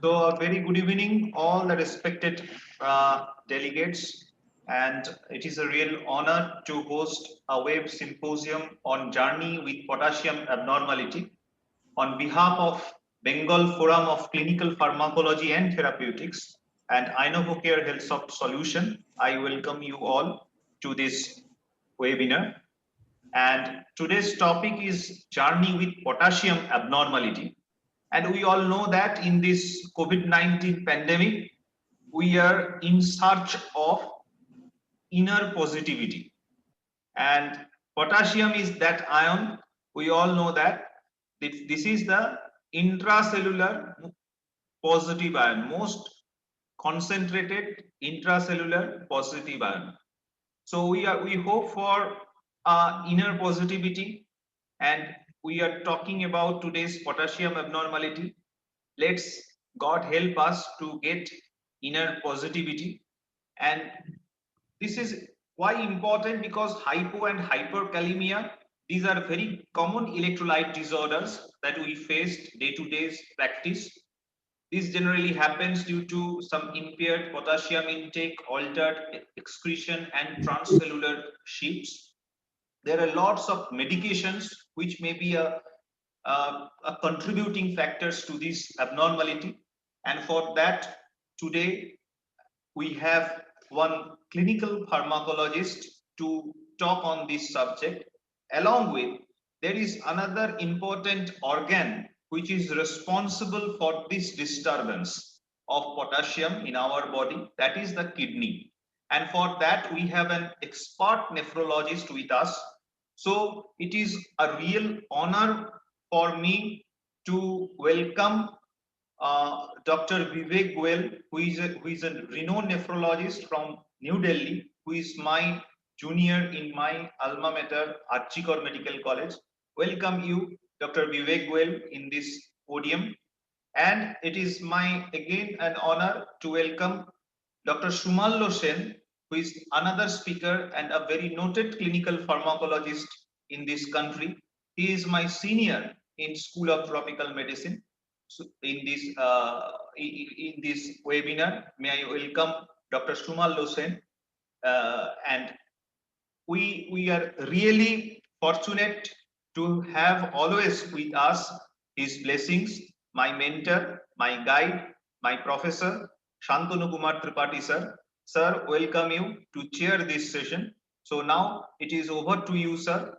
So a very good evening, all the respected delegates, and it is a real honor to host a web symposium on journey with potassium abnormality on behalf of Bengal Forum of Clinical Pharmacology and Therapeutics and Inovocare Health Solution. I welcome you all to this webinar. And today's topic is journey with potassium abnormality. And we all know that in this COVID-19 pandemic, we are in search of inner positivity. And potassium is that ion. We all know that this is the intracellular positive ion, most concentrated intracellular positive ion. So we hope for inner positivity, and we are talking about today's potassium abnormality. Let's God help us to get inner positivity. And this is why important, because hypo and hyperkalemia, these are very common electrolyte disorders that we face day-to-day practice. This generally happens due to some impaired potassium intake, altered excretion, and transcellular shifts. There are lots of medications which may be a contributing factors to this abnormality. And for that, today we have one clinical pharmacologist to talk on this subject. Along with, there is another important organ which is responsible for this disturbance of potassium in our body, that is the kidney. And for that, we have an expert nephrologist with us. So it is a real honor for me to welcome Dr. Vivek Goel, who is a renowned nephrologist from New Delhi, who is my junior in my alma mater, Archikor Medical College. Welcome you, Dr. Vivek Goel, in this podium. And it is my again an honor to welcome Dr. Sumallo Sen, who is another speaker and a very noted clinical pharmacologist in this country. He is my senior in School of Tropical Medicine. So in this webinar, may I welcome Dr. Sumallo Sen, and we are really fortunate to have always with us his blessings, my mentor, my guide, my professor, Shantanu Kumar Tripathi sir. Sir, welcome you to chair this session. So now it is over to you, sir.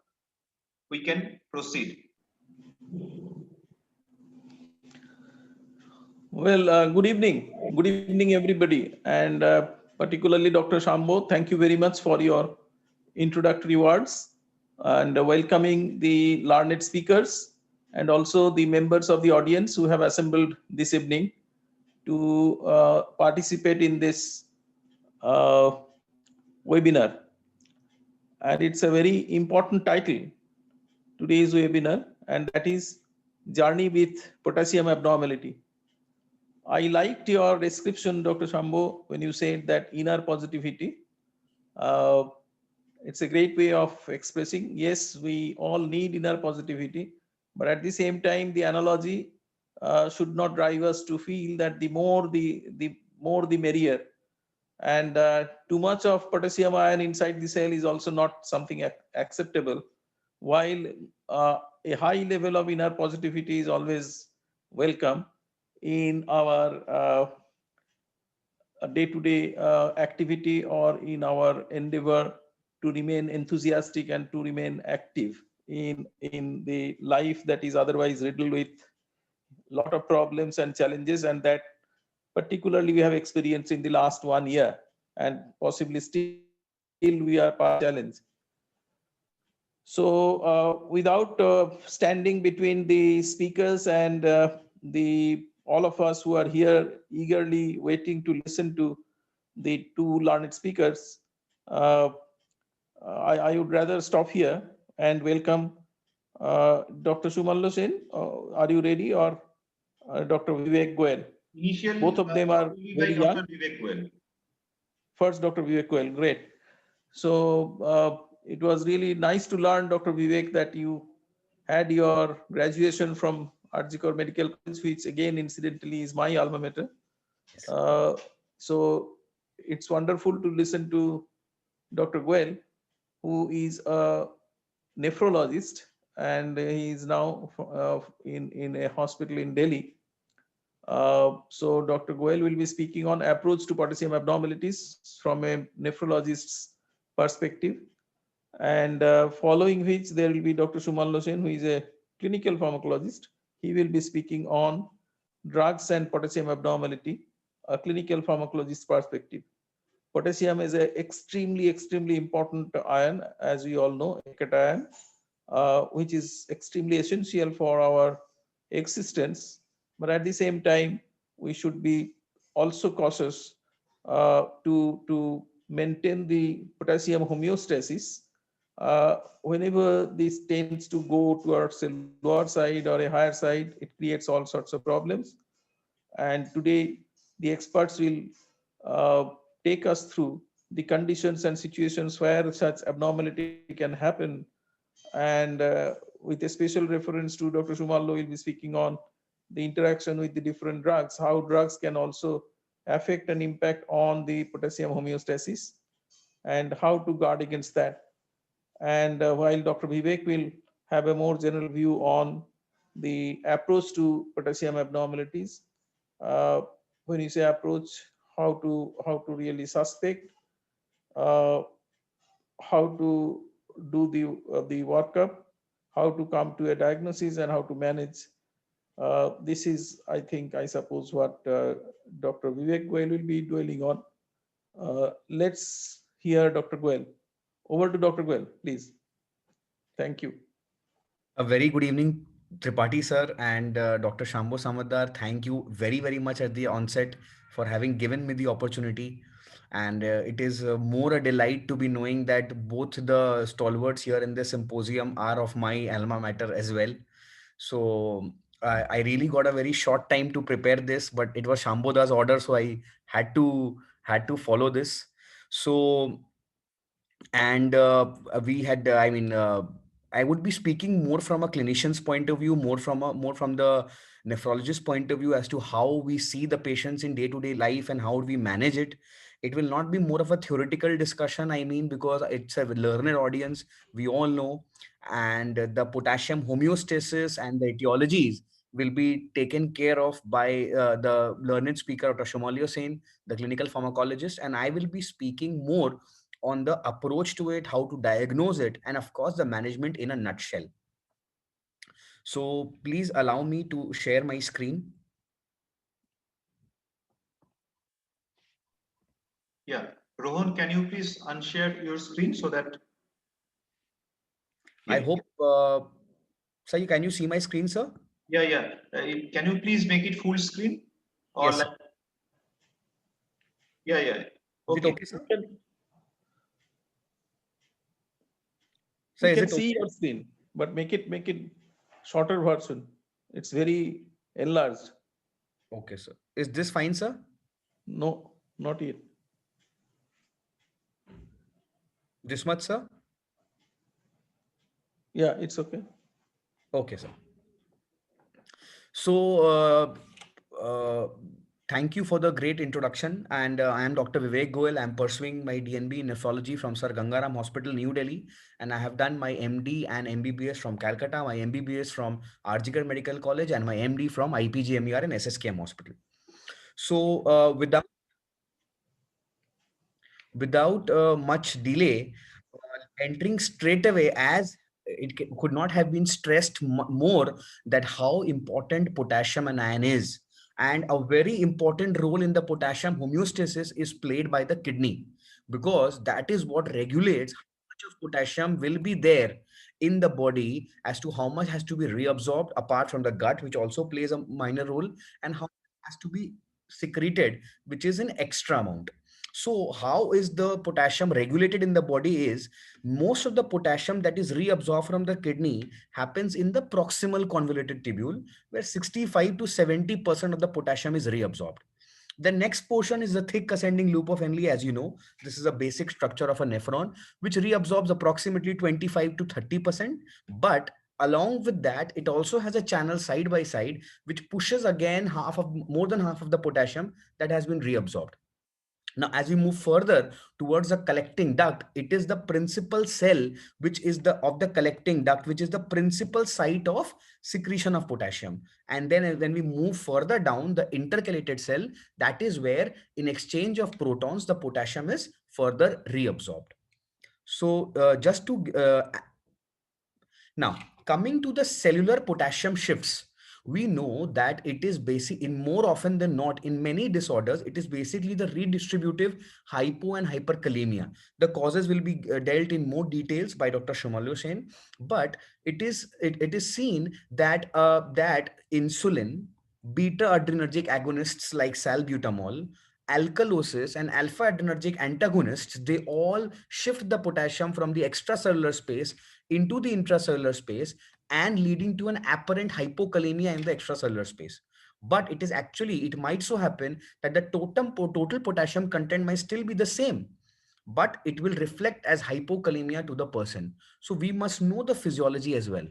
We can proceed. Well, good evening. Good evening, everybody. And particularly Dr. Shambo, thank you very much for your introductory words and welcoming the learned speakers and also the members of the audience who have assembled this evening to participate in this webinar. And it's a very important title, today's webinar, and that is Journey with Potassium Abnormality. I liked your description, Dr. Shambo, when you said that inner positivity. It's a great way of expressing. Yes, we all need inner positivity, but at the same time, the analogy should not drive us to feel that the more the merrier. And too much of potassium ion inside the cell is also not something acceptable. While a high level of inner positivity is always welcome in our day-to-day activity or in our endeavor to remain enthusiastic and to remain active in the life that is otherwise riddled with a lot of problems and challenges, and that particularly we have experienced in the last 1 year, and possibly still we are part of the challenge. So without standing between the speakers and all of us who are here eagerly waiting to listen to the two learned speakers, I would rather stop here and welcome Dr. Sumallo Sen. Are you ready? Or Dr. Vivek Goel? Both of them are very young. Dr. Vivek Goel. First, Dr. Vivek Goel, great. So it was really nice to learn, Dr. Vivek, that you had your graduation from Arjikor Medical College, which again incidentally is my alma mater. Yes. So it's wonderful to listen to Dr. Goel, who is a nephrologist, and he is now in a hospital in Delhi. So Dr. Goel will be speaking on approach to potassium abnormalities from a nephrologist's perspective. And following which there will be Dr. Suman Losen, who is a clinical pharmacologist. He will be speaking on drugs and potassium abnormality, a clinical pharmacologist perspective. Potassium is an extremely important ion, as we all know, a cation, which is extremely essential for our existence. But at the same time, we should be also cautious to maintain the potassium homeostasis. Whenever this tends to go towards a lower side or a higher side, it creates all sorts of problems. And today, the experts will take us through the conditions and situations where such abnormality can happen. And with a special reference to Dr. Shumallo, will be speaking on the interaction with the different drugs, how drugs can also affect and impact on the potassium homeostasis, and how to guard against that. And while Dr. Vivek will have a more general view on the approach to potassium abnormalities, uh, when you say approach, how to really suspect, uh, how to do the workup, how to come to a diagnosis, and how to manage. This is, I think, I suppose, what Dr. Vivek Goel will be dwelling on. Let's hear Dr. Goel. Over to Dr. Goel, please. Thank you. A very good evening, Tripathi sir and Dr. Shambho Samadar. Thank you very much at the onset for having given me the opportunity. And it is more a delight to be knowing that both the stalwarts here in this symposium are of my alma mater as well. So I really got a very short time to prepare this, but it was Shambhoda's order, so I had to follow this. So and we had I would be speaking more from a clinician's point of view, more from the nephrologist point of view, as to how we see the patients in day to day life and how we manage it. It will not be more of a theoretical discussion, I mean, because it's a learner audience, we all know. And the potassium homeostasis and the etiologies will be taken care of by the learned speaker, Dr. Shomalio Sen, the clinical pharmacologist, and I will be speaking more on the approach to it, how to diagnose it, and of course, the management in a nutshell. So please allow me to share my screen. Yeah, Rohan, can you please unshare your screen so that? I Yeah, hope, sir, can you see my screen, sir? yeah. Can you please make it full screen? Or Yes, like, sir. yeah. Is it Okay. okay, sir? Sir, We is can it see okay? your screen, but make it shorter version. It's very enlarged. Okay, sir. Is this fine, sir? No, not yet. This much, sir? Yeah, it's okay. Okay, sir. So, thank you for the great introduction. And I am Dr. Vivek Goel. I'm pursuing my DNB in nephrology from Sir Gangaram Hospital, New Delhi. And I have done my MD and MBBS from Calcutta, my MBBS from Arjikar Medical College, and my MD from IPGMER in SSKM Hospital. So, without much delay, entering straight away, as could not have been stressed more, that how important potassium and iron is, and a very important role in the potassium homeostasis is played by the kidney, because that is what regulates how much of potassium will be there in the body, as to how much has to be reabsorbed apart from the gut, which also plays a minor role, and how has to be secreted, which is an extra amount. So how is the potassium regulated in the body? Is most of the potassium that is reabsorbed from the kidney happens in the proximal convoluted tubule, where 65 to 70% of the potassium is reabsorbed. The next portion is the thick ascending loop of Henle. As you know, this is a basic structure of a nephron, which reabsorbs approximately 25 to 30%. But along with that, it also has a channel side by side, which pushes again more than half of the potassium that has been reabsorbed. Now, as we move further towards the collecting duct, it is the principal cell, which is of the collecting duct, which is the principal site of secretion of potassium. And then when we move further down, the intercalated cell, that is where in exchange of protons, the potassium is further reabsorbed. So now, coming to the cellular potassium shifts, we know that it is basic in more often than not in many disorders. It is basically the redistributive hypo and hyperkalemia. The causes will be dealt in more details by Dr. Shumalyo Sen, but it is seen that that insulin, beta adrenergic agonists like salbutamol, alkalosis, and alpha adrenergic antagonists, they all shift the potassium from the extracellular space into the intracellular space and leading to an apparent hypokalemia in the extracellular space. But it is actually, it might so happen that the total potassium content might still be the same, but it will reflect as hypokalemia to the person. So we must know the physiology as well.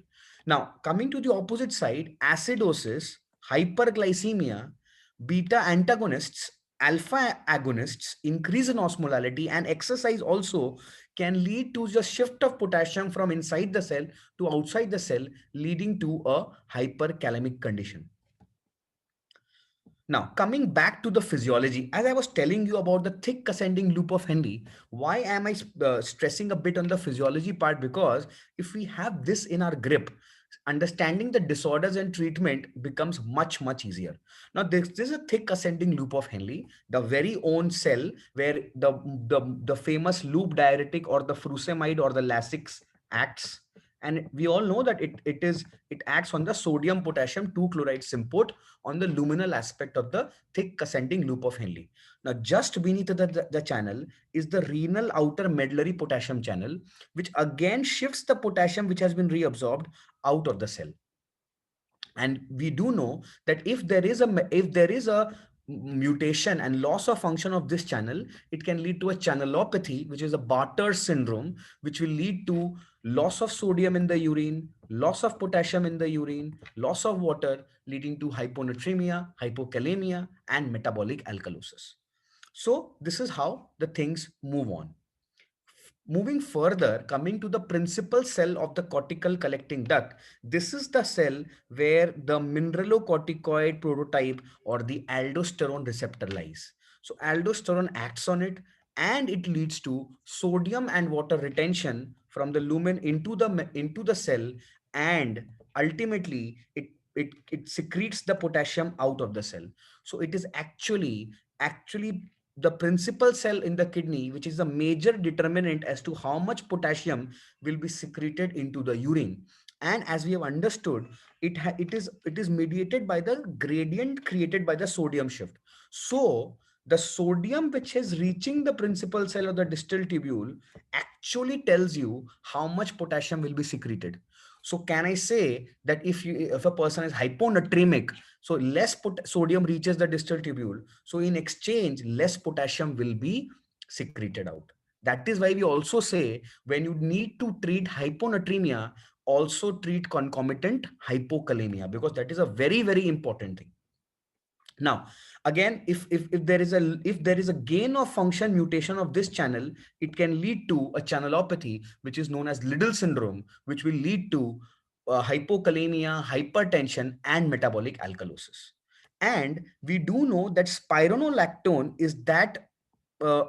Now, coming to the opposite side, acidosis, hyperglycemia, beta antagonists, alpha agonists, increase in osmolality, and exercise also can lead to the shift of potassium from inside the cell to outside the cell, leading to a hyperkalemic condition. Now, coming back to the physiology, as I was telling you about the thick ascending loop of Henle, why am I stressing a bit on the physiology part? Because if we have this in our grip, understanding the disorders and treatment becomes much, much easier. Now, this is a thick ascending loop of Henle, the very own cell where the famous loop diuretic or the furosemide or the Lasix acts. And we all know that it acts on the sodium potassium 2 chloride symport on the luminal aspect of the thick ascending loop of Henle. Now, just beneath the channel is the renal outer medullary potassium channel, which again shifts the potassium which has been reabsorbed out of the cell. And we do know that if there is a mutation and loss of function of this channel, it can lead to a channelopathy, which is a Bartter syndrome, which will lead to loss of sodium in the urine, loss of potassium in the urine, loss of water, leading to hyponatremia, hypokalemia, and metabolic alkalosis. So this is how the things move on. Moving further, coming to the principal cell of the cortical collecting duct, this is the cell where the mineralocorticoid prototype or the aldosterone receptor lies. So aldosterone acts on it and it leads to sodium and water retention from the lumen into the cell, and ultimately it secretes the potassium out of the cell. So it is actually the principal cell in the kidney, which is a major determinant as to how much potassium will be secreted into the urine. And as we have understood, it is mediated by the gradient created by the sodium shift. So the sodium which is reaching the principal cell of the distal tubule actually tells you how much potassium will be secreted. So can I say that if a person is hyponatremic, so less sodium reaches the distal tubule, so in exchange less potassium will be secreted out. That is why we also say when you need to treat hyponatremia, also treat concomitant hypokalemia, because that is a very, very important thing. Now, again, if there is a gain of function mutation of this channel, it can lead to a channelopathy, which is known as Liddle syndrome, which will lead to hypokalemia, hypertension, and metabolic alkalosis. And we do know that spironolactone is that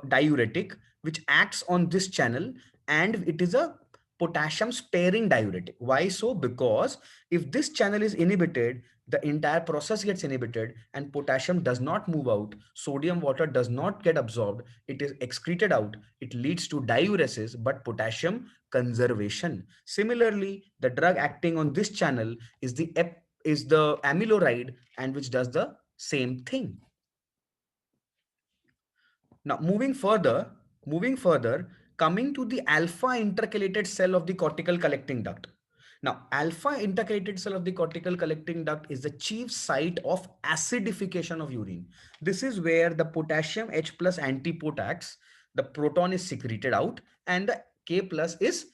diuretic which acts on this channel, and it is a potassium sparing diuretic. Why so? Because if this channel is inhibited, the entire process gets inhibited and potassium does not move out, sodium water does not get absorbed, it is excreted out, it leads to diuresis but potassium conservation. Similarly, the drug acting on this channel is the amiloride, and which does the same thing. Now, moving further, coming to the alpha intercalated cell of the cortical collecting duct. Now, alpha intercalated cell of the cortical collecting duct is the chief site of acidification of urine. This is where the potassium H plus antiport acts, the proton is secreted out, and the K plus is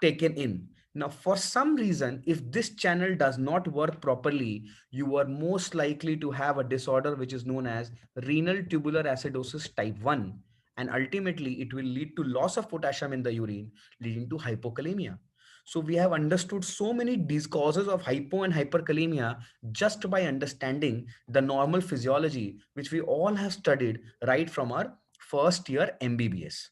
taken in. Now, for some reason, if this channel does not work properly, you are most likely to have a disorder which is known as renal tubular acidosis type 1. And ultimately, it will lead to loss of potassium in the urine, leading to hypokalemia. So we have understood so many these causes of hypo and hyperkalemia just by understanding the normal physiology, which we all have studied right from our first year MBBS.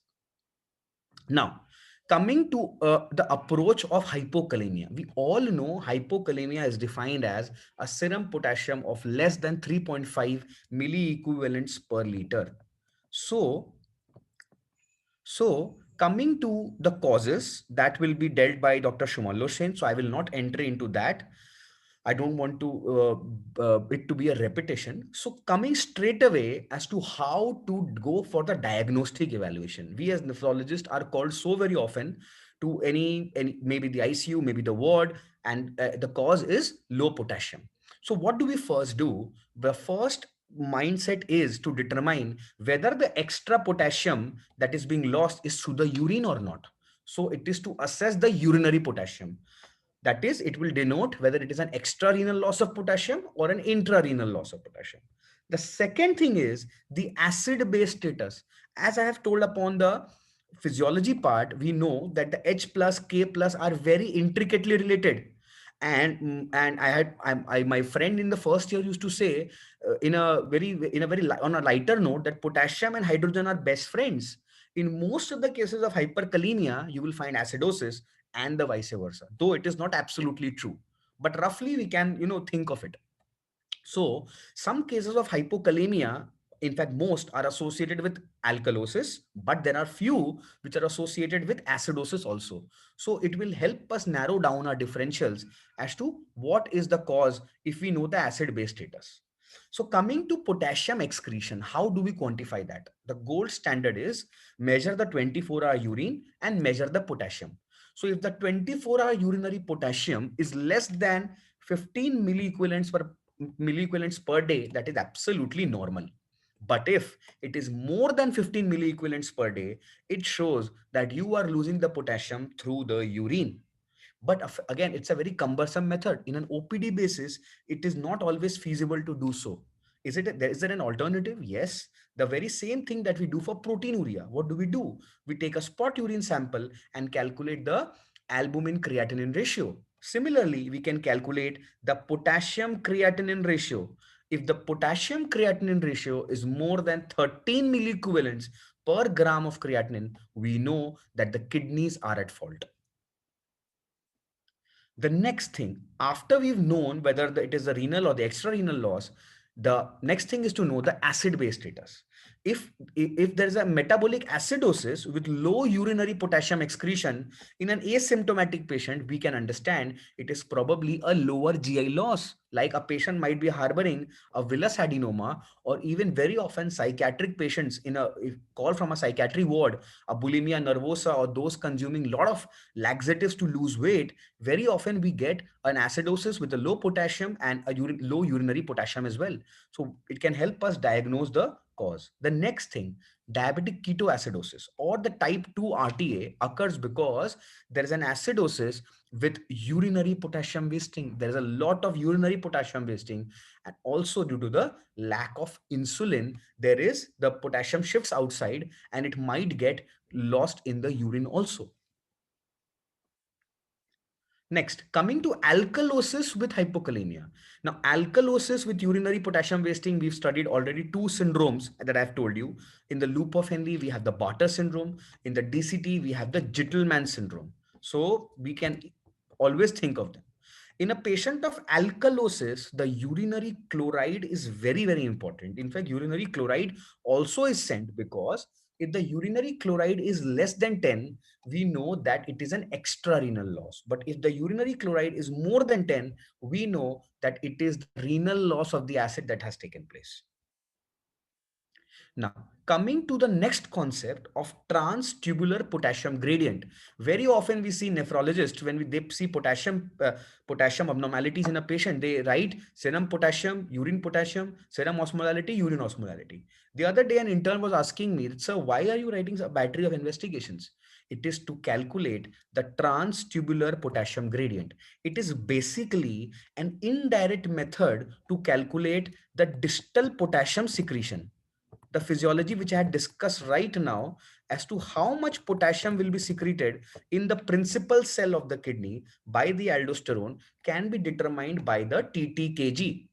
Now, coming to the approach of hypokalemia, we all know hypokalemia is defined as a serum potassium of less than 3.5 milliequivalents per liter. So, coming to the causes that will be dealt by Dr. Shumalo Sen, so I will not enter into that. I don't want to it to be a repetition. So coming straight away as to how to go for the diagnostic evaluation. We as nephrologists are called so very often to any maybe the ICU, maybe the ward, and the cause is low potassium. So what do we first do? The first mindset is to determine whether the extra potassium that is being lost is through the urine or not. So it is to assess the urinary potassium. That is, it will denote whether it is an extrarenal loss of potassium or an intrarenal loss of potassium. The second thing is the acid base status. As I have told upon the physiology part, we know that the H plus K plus are very intricately related. And my friend in the first year used to say in a very on a lighter note that potassium and hydrogen are best friends. In most of the cases of hyperkalemia, you will find acidosis and the vice versa, though it is not absolutely true, but roughly we can think of it. So some cases of hypokalemia, in fact most, are associated with alkalosis, but there are few which are associated with acidosis also. So it will help us narrow down our differentials as to what is the cause if we know the acid base status. So coming to potassium excretion, how do we quantify that? The gold standard is measure the 24-hour urine and measure the potassium. So if the 24-hour urinary potassium is less than 15 milliequivalents per day, that is absolutely normal. But if it is more than 15 milliequivalents per day, it shows that you are losing the potassium through the urine. But again, it's a very cumbersome method. In an OPD basis, it is not always feasible to do so. Is there an alternative? Yes. The very same thing that we do for proteinuria. What do? We take a spot urine sample and calculate the albumin creatinine ratio. Similarly, we can calculate the potassium creatinine ratio. If the potassium creatinine ratio is more than 13 milliequivalents per gram of creatinine, we know that the kidneys are at fault. The next thing, after we've known whether it is the renal or the extrarenal loss, the next thing is to know the acid base status. If there is a metabolic acidosis with low urinary potassium excretion in an asymptomatic patient, we can understand it is probably a lower GI loss. Like a patient might be harboring a villus adenoma, or even very often psychiatric patients in a call from a psychiatry ward, a bulimia nervosa, or those consuming a lot of laxatives to lose weight. Very often we get an acidosis with a low potassium and a low urinary potassium as well. So it can help us diagnose the cause. The next thing, diabetic ketoacidosis or the type 2 RTA occurs because there is an acidosis with urinary potassium wasting. There is a lot of urinary potassium wasting, and also due to the lack of insulin, there is the potassium shifts outside and it might get lost in the urine also. Next, coming to alkalosis with hypokalemia. Now, alkalosis with urinary potassium wasting, we've studied already two syndromes that I've told you. In the loop of Henle, we have the Bartter syndrome. In the DCT, we have the Gitelman syndrome. So we can always think of them. In a patient of alkalosis, the urinary chloride is very, very important. In fact, urinary chloride also is sent because if the urinary chloride is less than 10, we know that it is an extrarenal loss. But if the urinary chloride is more than 10, we know that it is the renal loss of the acid that has taken place. Now, coming to the next concept of trans-tubular potassium gradient. Very often we see nephrologists, when they see potassium abnormalities in a patient, they write serum potassium, serum osmolality, urine osmolality. The other day, an intern was asking me, "Sir, why are you writing a battery of investigations? It is to calculate the trans-tubular potassium gradient. It is basically an indirect method to calculate the distal potassium secretion. The physiology which I had discussed right now as to how much potassium will be secreted in the principal cell of the kidney by the aldosterone can be determined by the TTKG.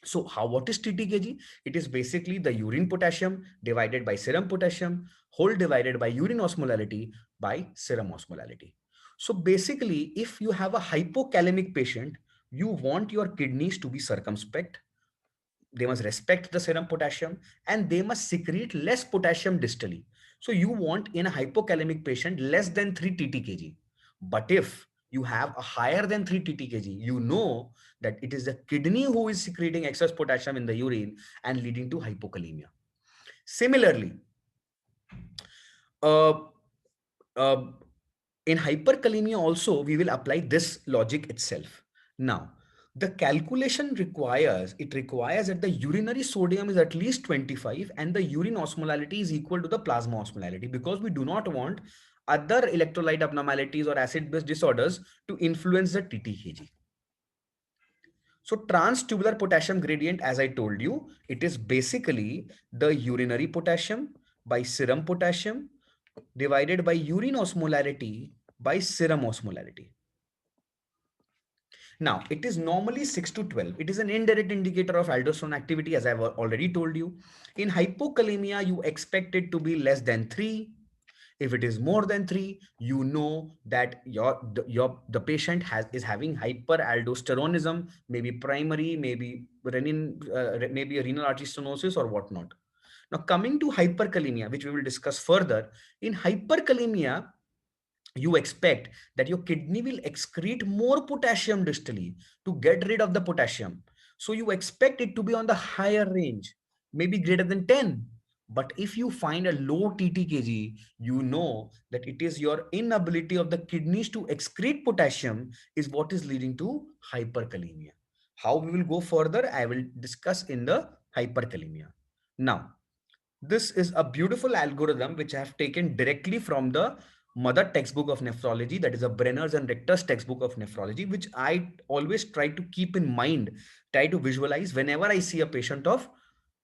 So what is TTKG? It is basically the urine potassium divided by serum potassium, whole divided by urine osmolality by serum osmolality. So basically, if you have a hypokalemic patient, you want your kidneys to be circumspect. They must respect the serum potassium and they must secrete less potassium distally. So you want in a hypokalemic patient less than 3 TTKG. But if you have a higher than 3 TTKG, you know that it is the kidney who is secreting excess potassium in the urine and leading to hypokalemia. Similarly, uh, uh, in hyperkalemia also, we will apply this logic itself. Now, the calculation requires that the urinary sodium is at least 25 and the urine osmolality is equal to the plasma osmolality, because we do not want other electrolyte abnormalities or acid-based disorders to influence the TTKG. So trans-tubular potassium gradient, as I told you, it is basically the urinary potassium by serum potassium divided by urine osmolarity by serum osmolarity. Now, it is normally 6 to 12. It is an indirect indicator of aldosterone activity, as I've already told you. In hypokalemia, you expect it to be less than 3. If it is more than 3, you know that the patient is having hyperaldosteronism, maybe primary, maybe renin, maybe a renal artery stenosis or whatnot. Now, coming to hyperkalemia, which we will discuss further, in hyperkalemia, you expect that your kidney will excrete more potassium distally to get rid of the potassium. So you expect it to be on the higher range, maybe greater than 10. But if you find a low TTKG, you know that it is your inability of the kidneys to excrete potassium is what is leading to hyperkalemia. How we will go further, I will discuss in the hyperkalemia. Now, this is a beautiful algorithm which I have taken directly from the mother textbook of nephrology, that is a Brenner's and Richter's textbook of nephrology, which I always try to keep in mind, try to visualize whenever I see a patient of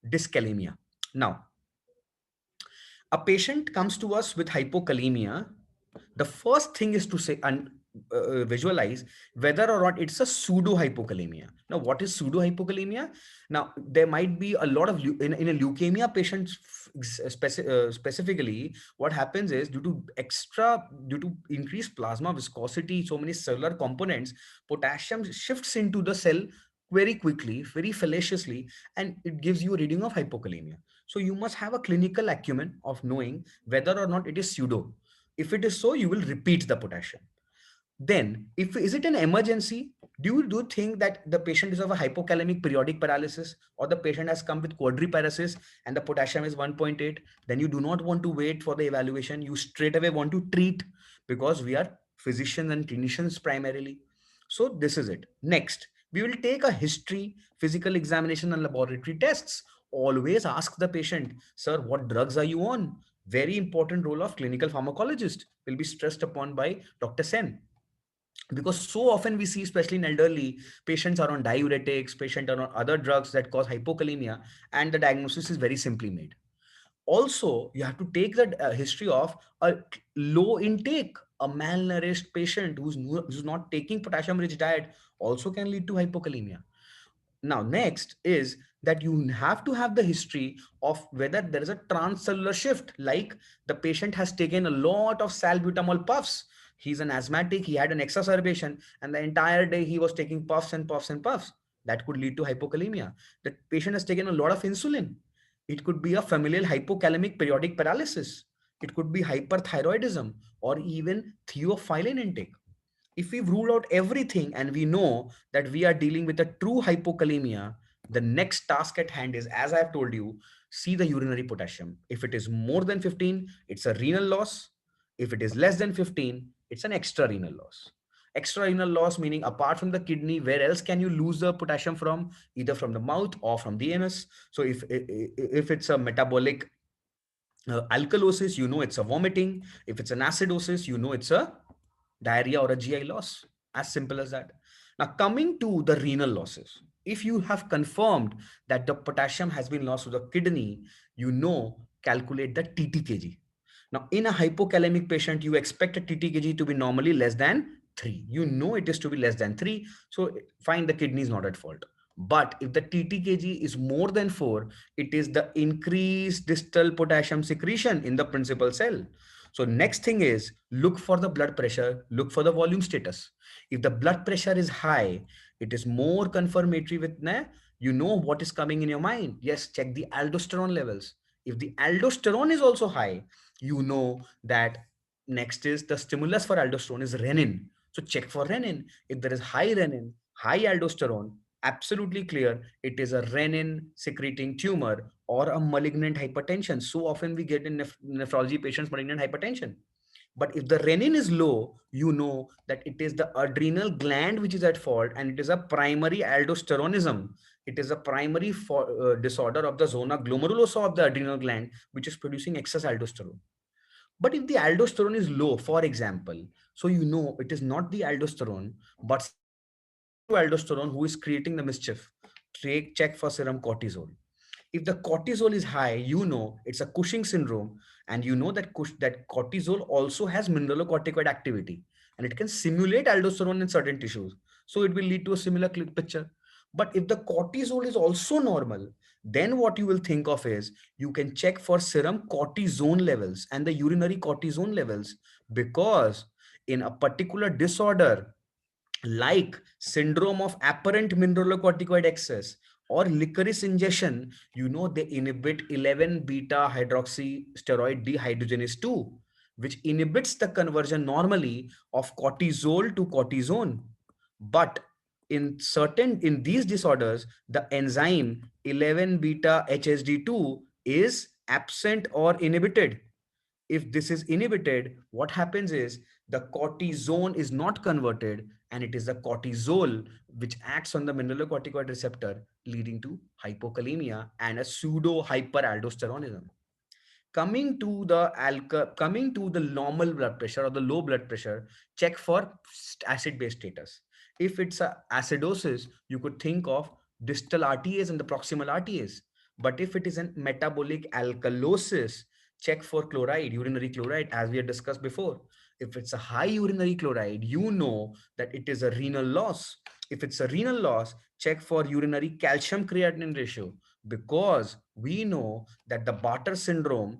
dyskalemia. Now, a patient comes to us with hypokalemia. The first thing is to say and visualize whether or not it's a pseudo hypokalemia. Now, what is pseudo hypokalemia? Now, there might be a lot of in a leukemia patient specifically, what happens is due to increased plasma viscosity, so many cellular components, potassium shifts into the cell very quickly, very fallaciously, and it gives you a reading of hypokalemia. So you must have a clinical acumen of knowing whether or not it is pseudo. If it is so, you will repeat the potassium. Then, if is it an emergency, do you think that the patient is of a hypokalemic periodic paralysis, or the patient has come with quadriparesis and the potassium is 1.8? Then you do not want to wait for the evaluation. You straight away want to treat, because we are physicians and clinicians primarily. So this is it. Next, we will take a history, physical examination, and laboratory tests. Always ask the patient, sir, what drugs are you on? Very important role of clinical pharmacologist will be stressed upon by Dr. Sen, because so often we see, especially in elderly patients, are on diuretics, patients are on other drugs that cause hypokalemia, and the diagnosis is very simply made. Also, you have to take the history of a low intake. A malnourished patient who's not taking potassium rich diet also can lead to hypokalemia. Now, next is that you have to have the history of whether there is a transcellular shift, like the patient has taken a lot of salbutamol puffs. He's an asthmatic, he had an exacerbation, and the entire day he was taking puffs and puffs and puffs. That could lead to hypokalemia. The patient has taken a lot of insulin. It could be a familial hypokalemic periodic paralysis. It could be hyperthyroidism or even theophylline intake. If we've ruled out everything and we know that we are dealing with a true hypokalemia, the next task at hand is, as I've told you, see the urinary potassium. If it is more than 15, it's a renal loss. If it is less than 15, it's an extra renal loss. Extra renal loss meaning apart from the kidney, where else can you lose the potassium from? Either from the mouth or from the anus. So if it's a metabolic Alkalosis, you know it's a vomiting. If it's an acidosis, you know it's a diarrhea or a GI loss. As simple as that. Now, coming to the renal losses, if you have confirmed that the potassium has been lost to the kidney, you know, calculate the TTKG. Now, in a hypokalemic patient, you expect a TTKG to be normally less than 3. You know it is to be less than 3. So, fine, the kidney is not at fault. But if the TTKG is more than 4, it is the increased distal potassium secretion in the principal cell. So next thing is look for the blood pressure, look for the volume status. If the blood pressure is high, it is more confirmatory with you know what is coming in your mind. Yes, check the aldosterone levels. If the aldosterone is also high, you know that next is the stimulus for aldosterone is renin. So check for renin. If there is high renin, high aldosterone, absolutely clear it is a renin secreting tumor or a malignant hypertension. So often we get in nephrology patients malignant hypertension. But if the renin is low, you know that it is the adrenal gland which is at fault, and it is a primary aldosteronism. It is a primary disorder of the zona glomerulosa of the adrenal gland, which is producing excess aldosterone. But if the aldosterone is low, for example, so you know it is not the aldosterone, but aldosterone who is creating the mischief. Check for serum cortisol. If the cortisol is high, you know it's a Cushing syndrome, and you know that that cortisol also has mineralocorticoid activity, and it can simulate aldosterone in certain tissues. So it will lead to a similar picture. But if the cortisol is also normal, then what you will think of is you can check for serum cortisone levels and the urinary cortisone levels, because in a particular disorder like syndrome of apparent mineralocorticoid excess or licorice ingestion, you know they inhibit 11 beta hydroxysteroid dehydrogenase 2, which inhibits the conversion normally of cortisol to cortisone. But in these disorders, the enzyme 11 beta HSD2 is absent or inhibited. If this is inhibited, what happens is the cortisone is not converted, and it is the cortisol which acts on the mineralocorticoid receptor, leading to hypokalemia and a pseudo hyperaldosteronism. Coming to the normal blood pressure or the low blood pressure, check for acid base status. If it's a acidosis, you could think of distal RTAs and the proximal RTAs. But if it is a metabolic alkalosis, check for chloride, urinary chloride, as we had discussed before. If it's a high urinary chloride, you know that it is a renal loss. If it's a renal loss, check for urinary calcium creatinine ratio, because we know that the Bartter syndrome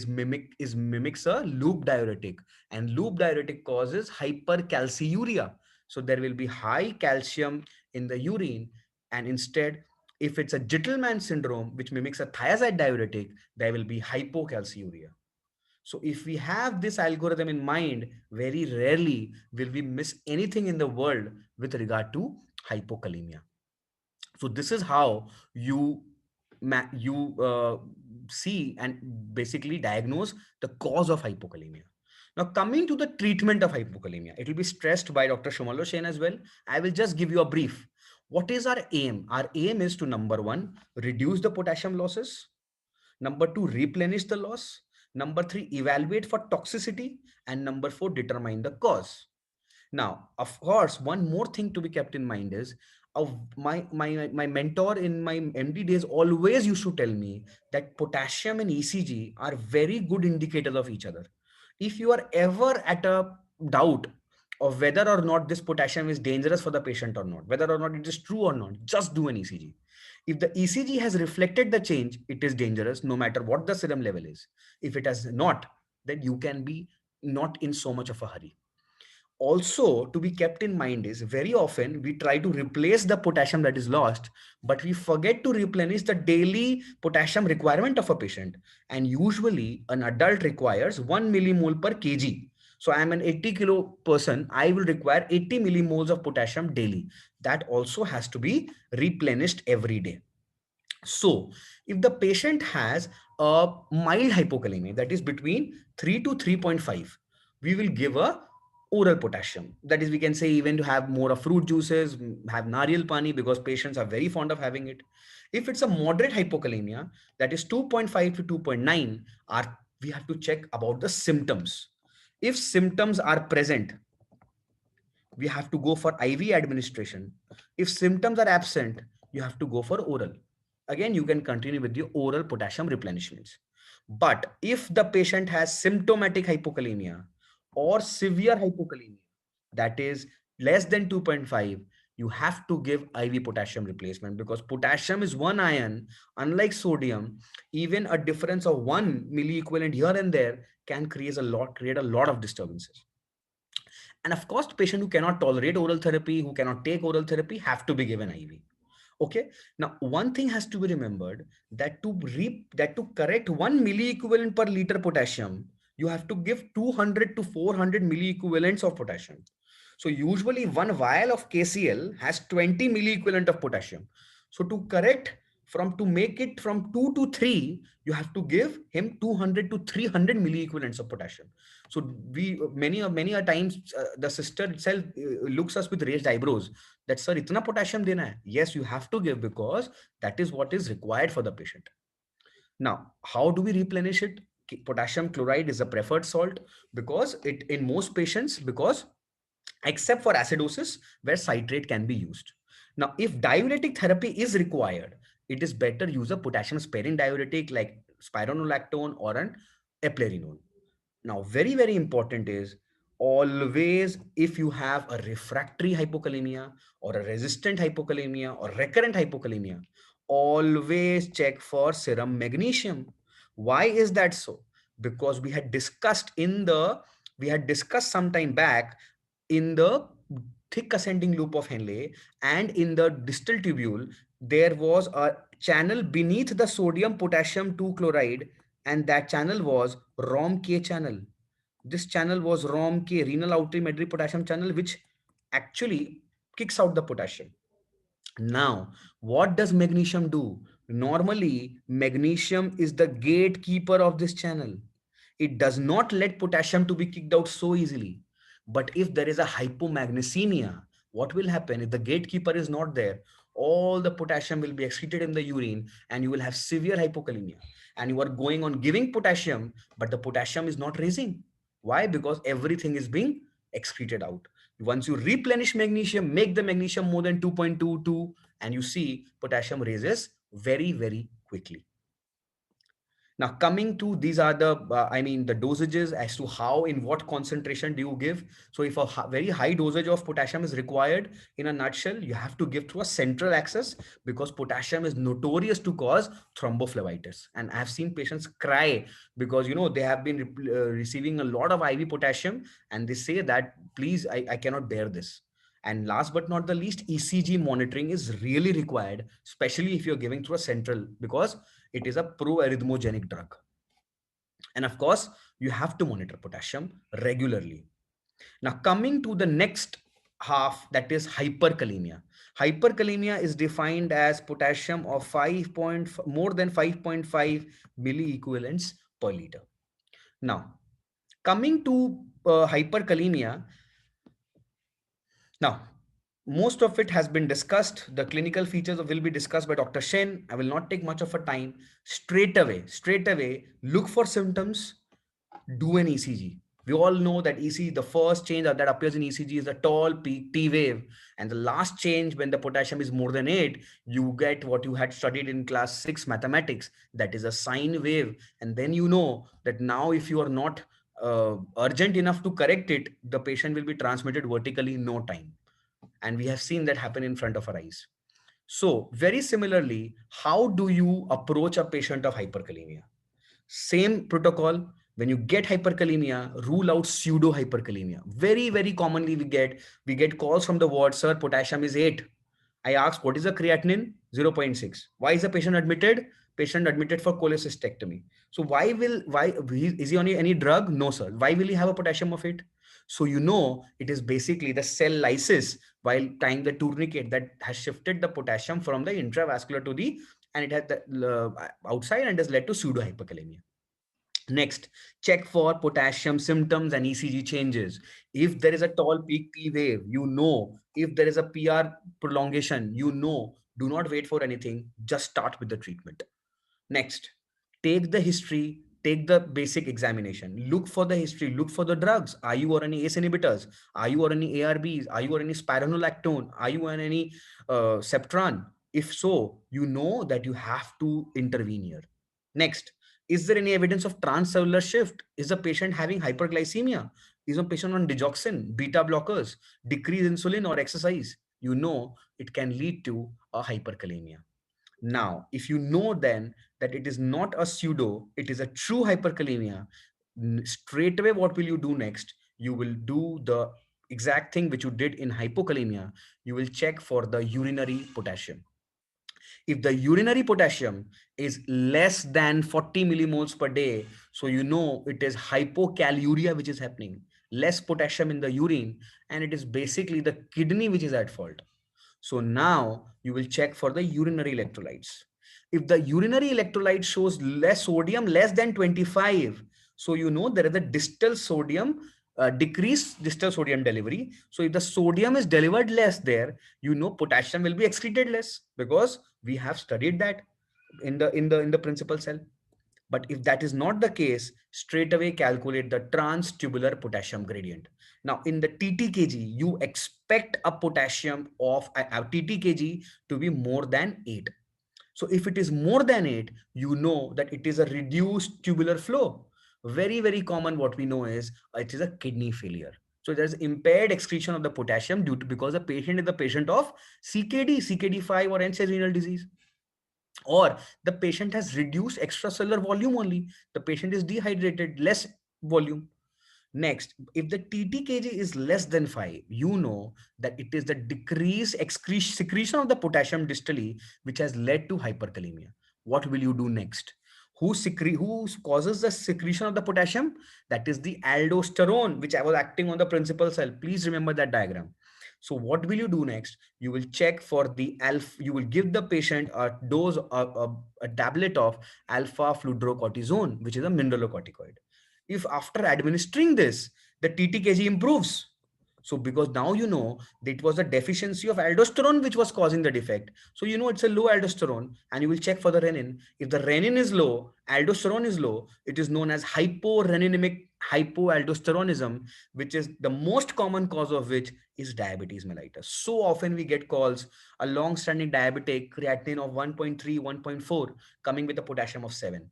mimics a loop diuretic, and loop diuretic causes hypercalciuria. So there will be high calcium in the urine, and instead, if it's a Gitelman syndrome which mimics a thiazide diuretic, there will be hypocalciuria. So if we have this algorithm in mind, very rarely will we miss anything in the world with regard to hypokalemia. So this is how you see and basically diagnose the cause of hypokalemia. Now, coming to the treatment of hypokalemia, it will be stressed by Dr. Shumalo Sen as well. I will just give you a brief. What is our aim? Our aim is to, number one, reduce the potassium losses. Number two, replenish the loss. Number three, evaluate for toxicity. And number four, determine the cause. Now, of course, one more thing to be kept in mind is my mentor in my MD days always used to tell me that potassium and ECG are very good indicators of each other. If you are ever at a doubt of whether or not this potassium is dangerous for the patient or not, whether or not it is true or not, just do an ECG. If the ECG has reflected the change, it is dangerous no matter what the serum level is. If it has not, then you can be not in so much of a hurry. Also, to be kept in mind is very often we try to replace the potassium that is lost, but we forget to replenish the daily potassium requirement of a patient. And usually an adult requires 1 millimole per kg. So I am an 80 kilo person, I will require 80 millimoles of potassium daily. That also has to be replenished every day. So if the patient has a mild hypokalemia, that is between 3 to 3.5, we will give a oral potassium. That is, we can say even to have more of fruit juices, have nariyal pani, because patients are very fond of having it. If it's a moderate hypokalemia, that is 2.5 to 2.9, our we have to check about the symptoms. If symptoms are present, we have to go for IV administration. If symptoms are absent, you have to go for oral. Again, you can continue with the oral potassium replenishments. But if the patient has symptomatic hypokalemia or severe hypokalemia, that is less than 2.5, you have to give IV potassium replacement, because potassium is one ion. Unlike sodium, even a difference of 1 milliequivalent here and there can create a lot of disturbances. And of course, the patient who cannot tolerate oral therapy, who cannot take oral therapy, have to be given IV. Okay. Now, one thing has to be remembered, that to correct 1 milliequivalent per liter potassium, you have to give 200 to 400 milliequivalents of potassium. So usually one vial of KCl has 20 milliequivalent of potassium. So to make it from 2 to 3, you have to give him 200 to 300 milliequivalents of potassium. So many a times the sister itself looks us with raised eyebrows, that sir, itna potassium dena hai. Yes, you have to give, because that is what is required for the patient. Now, how do we replenish it? Potassium chloride is a preferred salt, because it in most patients, because except for acidosis where citrate can be used. Now, if diuretic therapy is required, it is better use a potassium sparing diuretic like spironolactone or an eplerenone. Now, very, very important is, always, if you have a refractory hypokalemia or a resistant hypokalemia or recurrent hypokalemia, always check for serum magnesium. Why is that so? Because we had discussed some time back, in the thick ascending loop of Henle and in the distal tubule, there was a channel beneath the sodium potassium 2 chloride, and that channel was ROM-K channel. This channel was ROM-K, renal outry medullary potassium channel, which actually kicks out the potassium. Now, what does magnesium do? Normally, magnesium is the gatekeeper of this channel. It does not let potassium to be kicked out so easily. But if there is a hypomagnesemia, what will happen if the gatekeeper is not there? All the potassium will be excreted in the urine, and you will have severe hypokalemia. And you are going on giving potassium, but the potassium is not raising. Why? Because everything is being excreted out. Once you replenish magnesium, make the magnesium more than 2.22, and you see potassium raises very, very quickly. Now, coming to, these are the dosages as to how, in what concentration do you give. So if a very high dosage of potassium is required, in a nutshell, you have to give through a central access, because potassium is notorious to cause thrombophlebitis. And I've seen patients cry because, they have been receiving a lot of IV potassium, and they say that, please, I cannot bear this. And last but not the least, ECG monitoring is really required, especially if you're giving through a central, because it is a pro-arrhythmogenic drug. And of course, you have to monitor potassium regularly. Now, coming to the next half, that is hyperkalemia. Hyperkalemia is defined as potassium of more than 5.5 milliequivalents per liter. Now, coming to hyperkalemia, now, most of it has been discussed. The clinical features will be discussed by Dr. Shen. I will not take much of a time. Straight away, look for symptoms, do an ECG. We all know that ECG, the first change that appears in ECG is a tall peak T wave. And the last change, when the potassium is more than 8, you get what you had studied in class 6 mathematics. That is a sine wave. And then you know that now, if you are not urgent enough to correct it, the patient will be transmitted vertically in no time. And we have seen that happen in front of our eyes. So very similarly, how do you approach a patient of hyperkalemia? Same protocol. When you get hyperkalemia, rule out pseudo hyperkalemia. Very, very commonly we get calls from the ward, sir, potassium is 8. I asked, what is the creatinine? 0.6. Why is the patient admitted? Patient admitted for cholecystectomy. So is he on any drug? No, sir. Why will he have a potassium of 8? So it is basically the cell lysis while tying the tourniquet that has shifted the potassium from the intravascular to and it has the outside, and has led to pseudo hyperkalemia. Next, check for potassium symptoms and ECG changes. If there is a tall peak T wave, if there is a PR prolongation, do not wait for anything, just start with the treatment. Next, take the history, take the basic examination, look for the history, look for the drugs. Are you on any ACE inhibitors? Are you on any ARBs? Are you on any spironolactone? Are you on any Septran? If so, you know that you have to intervene here. Next, is there any evidence of transcellular shift? Is the patient having hyperglycemia? Is the patient on digoxin, beta blockers, decrease insulin or exercise? You know it can lead to a hyperkalemia. Now, if you know then that it is not a pseudo, it is a true hyperkalemia, straight away, what will you do next? You will do the exact thing which you did in hypokalemia. You will check for the urinary potassium. If the urinary potassium is less than 40 millimoles per day, so you know it is hypokaluria which is happening, less potassium in the urine, and it is basically the kidney which is at fault. So now you will check for the urinary electrolytes. If the urinary electrolyte shows less sodium, less than 25, so you know there is a distal sodium, decreased distal sodium delivery. So if the sodium is delivered less there, you know potassium will be excreted less, because we have studied that in the principal cell. But if that is not the case, straight away calculate the trans-tubular potassium gradient. Now, in the TTKG, you expect a potassium of a TTKG to be more than 8. So if it is more than 8, you know that it is a reduced tubular flow. Very, very common what we know is it is a kidney failure. So there's impaired excretion of the potassium due to, because the patient is the patient of CKD, CKD5 or end-stage renal disease, or the patient has reduced extracellular volume only. The patient is dehydrated, less volume. Next, if the TTKG is less than 5, you know that it is the decreased secretion of the potassium distally which has led to hyperkalemia. What will you do next? Who causes the secretion of the potassium? That is the aldosterone, which I was acting on the principal cell. Please remember that diagram. So what will you do next? You will check for the alpha. You will give the patient a dose, a tablet of alpha fludrocortisone, which is a mineralocorticoid. If after administering this, the TTKG improves, so because now you know that it was a deficiency of aldosterone which was causing the defect. So you know it's a low aldosterone, and you will check for the renin. If the renin is low, aldosterone is low, it is known as hyporeninemic hypoaldosteronism, which is the most common cause of which is diabetes mellitus. So often we get calls, a long-standing diabetic, creatinine of 1.3, 1.4, coming with a potassium of 7.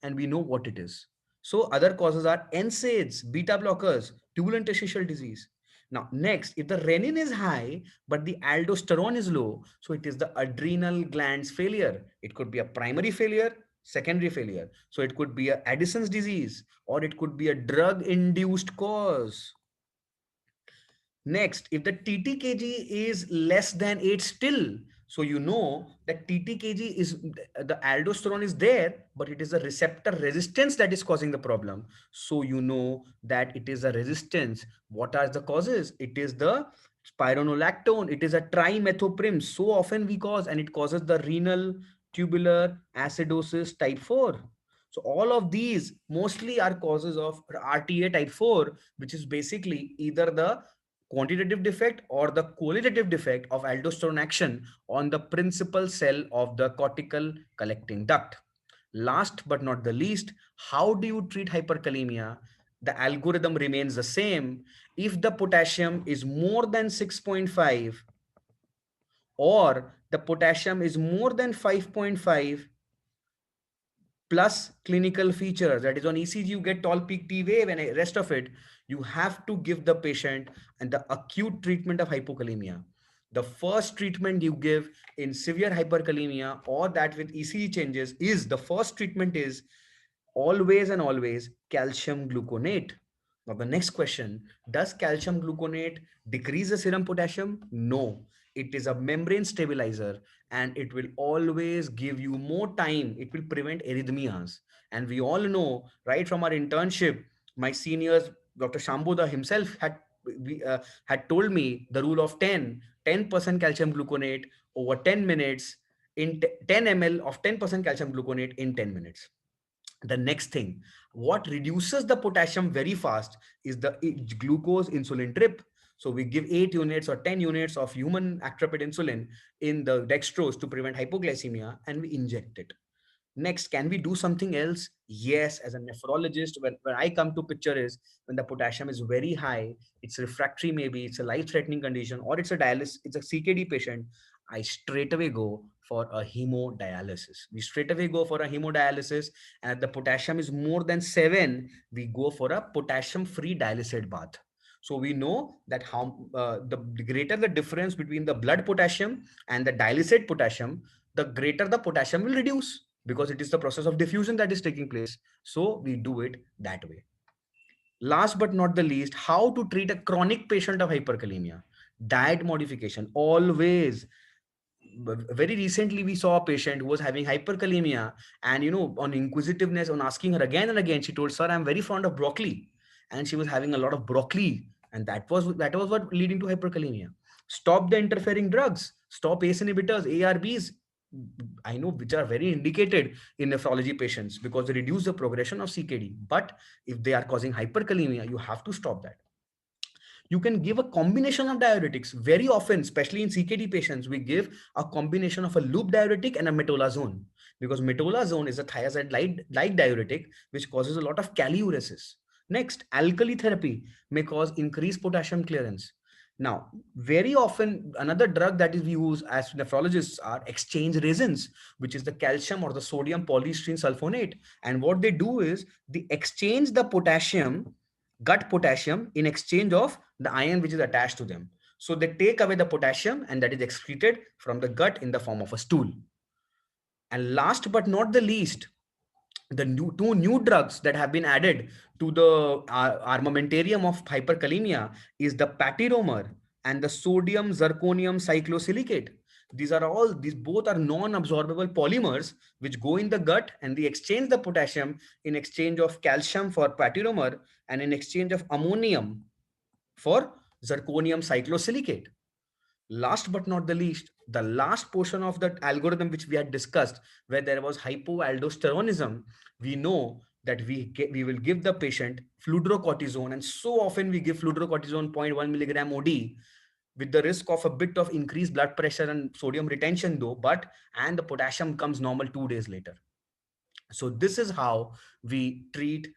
And we know what it is. So other causes are NSAIDs, beta blockers, tubular interstitial disease. Now, next, if the renin is high, but the aldosterone is low, so it is the adrenal glands failure. It could be a primary failure, secondary failure. So it could be a Addison's disease, or it could be a drug-induced cause. Next, if the TTKG is less than 8 still, so you know that TTKG is, the aldosterone is there, but it is the receptor resistance that is causing the problem. So you know that it is a resistance. What are the causes? It is the spironolactone. It is a trimethoprim. So often we cause, and it causes the renal tubular acidosis type 4. So all of these mostly are causes of RTA type 4, which is basically either the quantitative defect or the qualitative defect of aldosterone action on the principal cell of the cortical collecting duct. Last but not the least, how do you treat hyperkalemia? The algorithm remains the same. If the potassium is more than 6.5 or the potassium is more than 5.5 plus clinical features, that is on ECG you get tall peak T wave and rest of it, you have to give the patient and the acute treatment of hypokalemia. The first treatment you give in severe hyperkalemia or that with ECG changes is, the first treatment is always and always calcium gluconate. Now the next question, does calcium gluconate decrease the serum potassium? No, it is a membrane stabilizer and it will always give you more time. It will prevent arrhythmias. And we all know right from our internship, my seniors, Dr. Shambuda himself had told me the rule of 10% calcium gluconate over 10 minutes in 10 ml of 10% calcium gluconate in 10 minutes. The next thing, what reduces the potassium very fast is the glucose insulin trip. So we give 8 units or 10 units of human actrapid insulin in the dextrose to prevent hypoglycemia, and we inject it. Next, can we do something else? Yes, as a nephrologist, when I come to picture is when the potassium is very high, it's refractory, maybe it's a life-threatening condition, or it's a dialysis, it's a CKD patient, I straight away go for a hemodialysis. We straight away go for a hemodialysis, and if the potassium is more than 7, we go for a potassium-free dialysate bath. So we know that how the greater the difference between the blood potassium and the dialysate potassium, the greater the potassium will reduce, because it is the process of diffusion that is taking place. So we do it that way. Last but not the least, how to treat a chronic patient of hyperkalemia? Diet modification. Always. Very recently, we saw a patient who was having hyperkalemia, and on inquisitiveness, on asking her again and again, she told, "Sir, I'm very fond of broccoli," and she was having a lot of broccoli, and that was what leading to hyperkalemia. Stop the interfering drugs. Stop ACE inhibitors, ARBs. I know which are very indicated in nephrology patients because they reduce the progression of CKD. But if they are causing hyperkalemia, you have to stop that. You can give a combination of diuretics. Very often, especially in CKD patients, we give a combination of a loop diuretic and a metolazone, because metolazone is a thiazide-like diuretic which causes a lot of caliuresis. Next, alkali therapy may cause increased potassium clearance. Now, very often, another drug that is used as nephrologists are exchange resins, which is the calcium or the sodium polystyrene sulfonate. And what they do is they exchange the potassium, gut potassium, in exchange of the ion which is attached to them. So they take away the potassium, and that is excreted from the gut in the form of a stool. And last but not the least, the two new drugs that have been added to the armamentarium of hyperkalemia is the patiromer and the sodium zirconium cyclosilicate. These both are non-absorbable polymers which go in the gut, and they exchange the potassium in exchange of calcium for patiromer and in exchange of ammonium for zirconium cyclosilicate. Last but not the least, the last portion of that algorithm which we had discussed, where there was hypoaldosteronism, we know that we will give the patient fludrocortisone, and so often we give fludrocortisone 0.1 milligram OD with the risk of a bit of increased blood pressure and sodium retention though, and the potassium comes normal 2 days later. So this is how we treat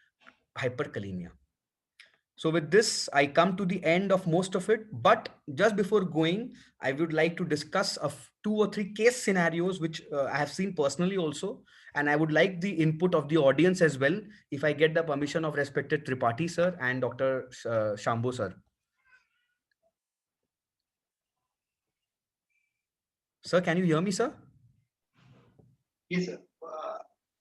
hyperkalemia. So with this, I come to the end of most of it. But just before going, I would like to discuss two or three case scenarios, which I have seen personally also. And I would like the input of the audience as well, if I get the permission of respected Tripathi sir and Dr. Shambhu sir. Sir, can you hear me, sir? Yes,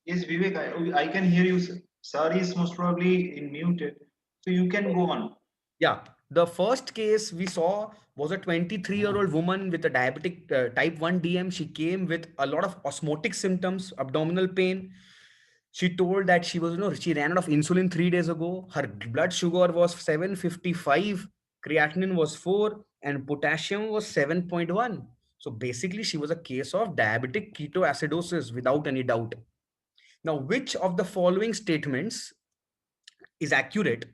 yes, Vivek, I can hear you. Sir is most probably in muted, so you can go on. Yeah. The first case we saw was a 23-year-old woman with a diabetic type 1 DM. She came with a lot of osmotic symptoms, abdominal pain. She told that she was, she ran out of insulin 3 days ago. Her blood sugar was 755, creatinine was 4, and potassium was 7.1. So basically, she was a case of diabetic ketoacidosis without any doubt. Now, which of the following statements is accurate?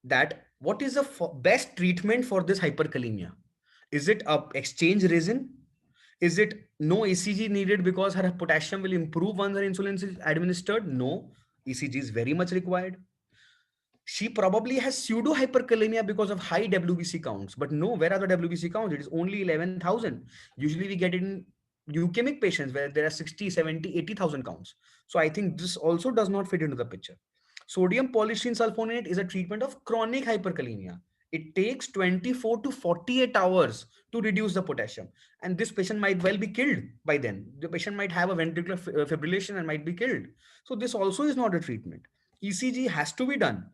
That what is the best treatment for this hyperkalemia? Is it a exchange resin? Is it no ECG needed because her potassium will improve once her insulin is administered? No, ECG is very much required. She probably has pseudo hyperkalemia because of high WBC counts, but no, where are the WBC counts? It is only 11,000. Usually we get it in leukemic patients where there are 60, 70, 80,000 counts. So I think this also does not fit into the picture. Sodium polystyrene sulfonate is a treatment of chronic hyperkalemia. It takes 24 to 48 hours to reduce the potassium. And this patient might well be killed by then. The patient might have a ventricular fibrillation and might be killed. So this also is not a treatment. ECG has to be done.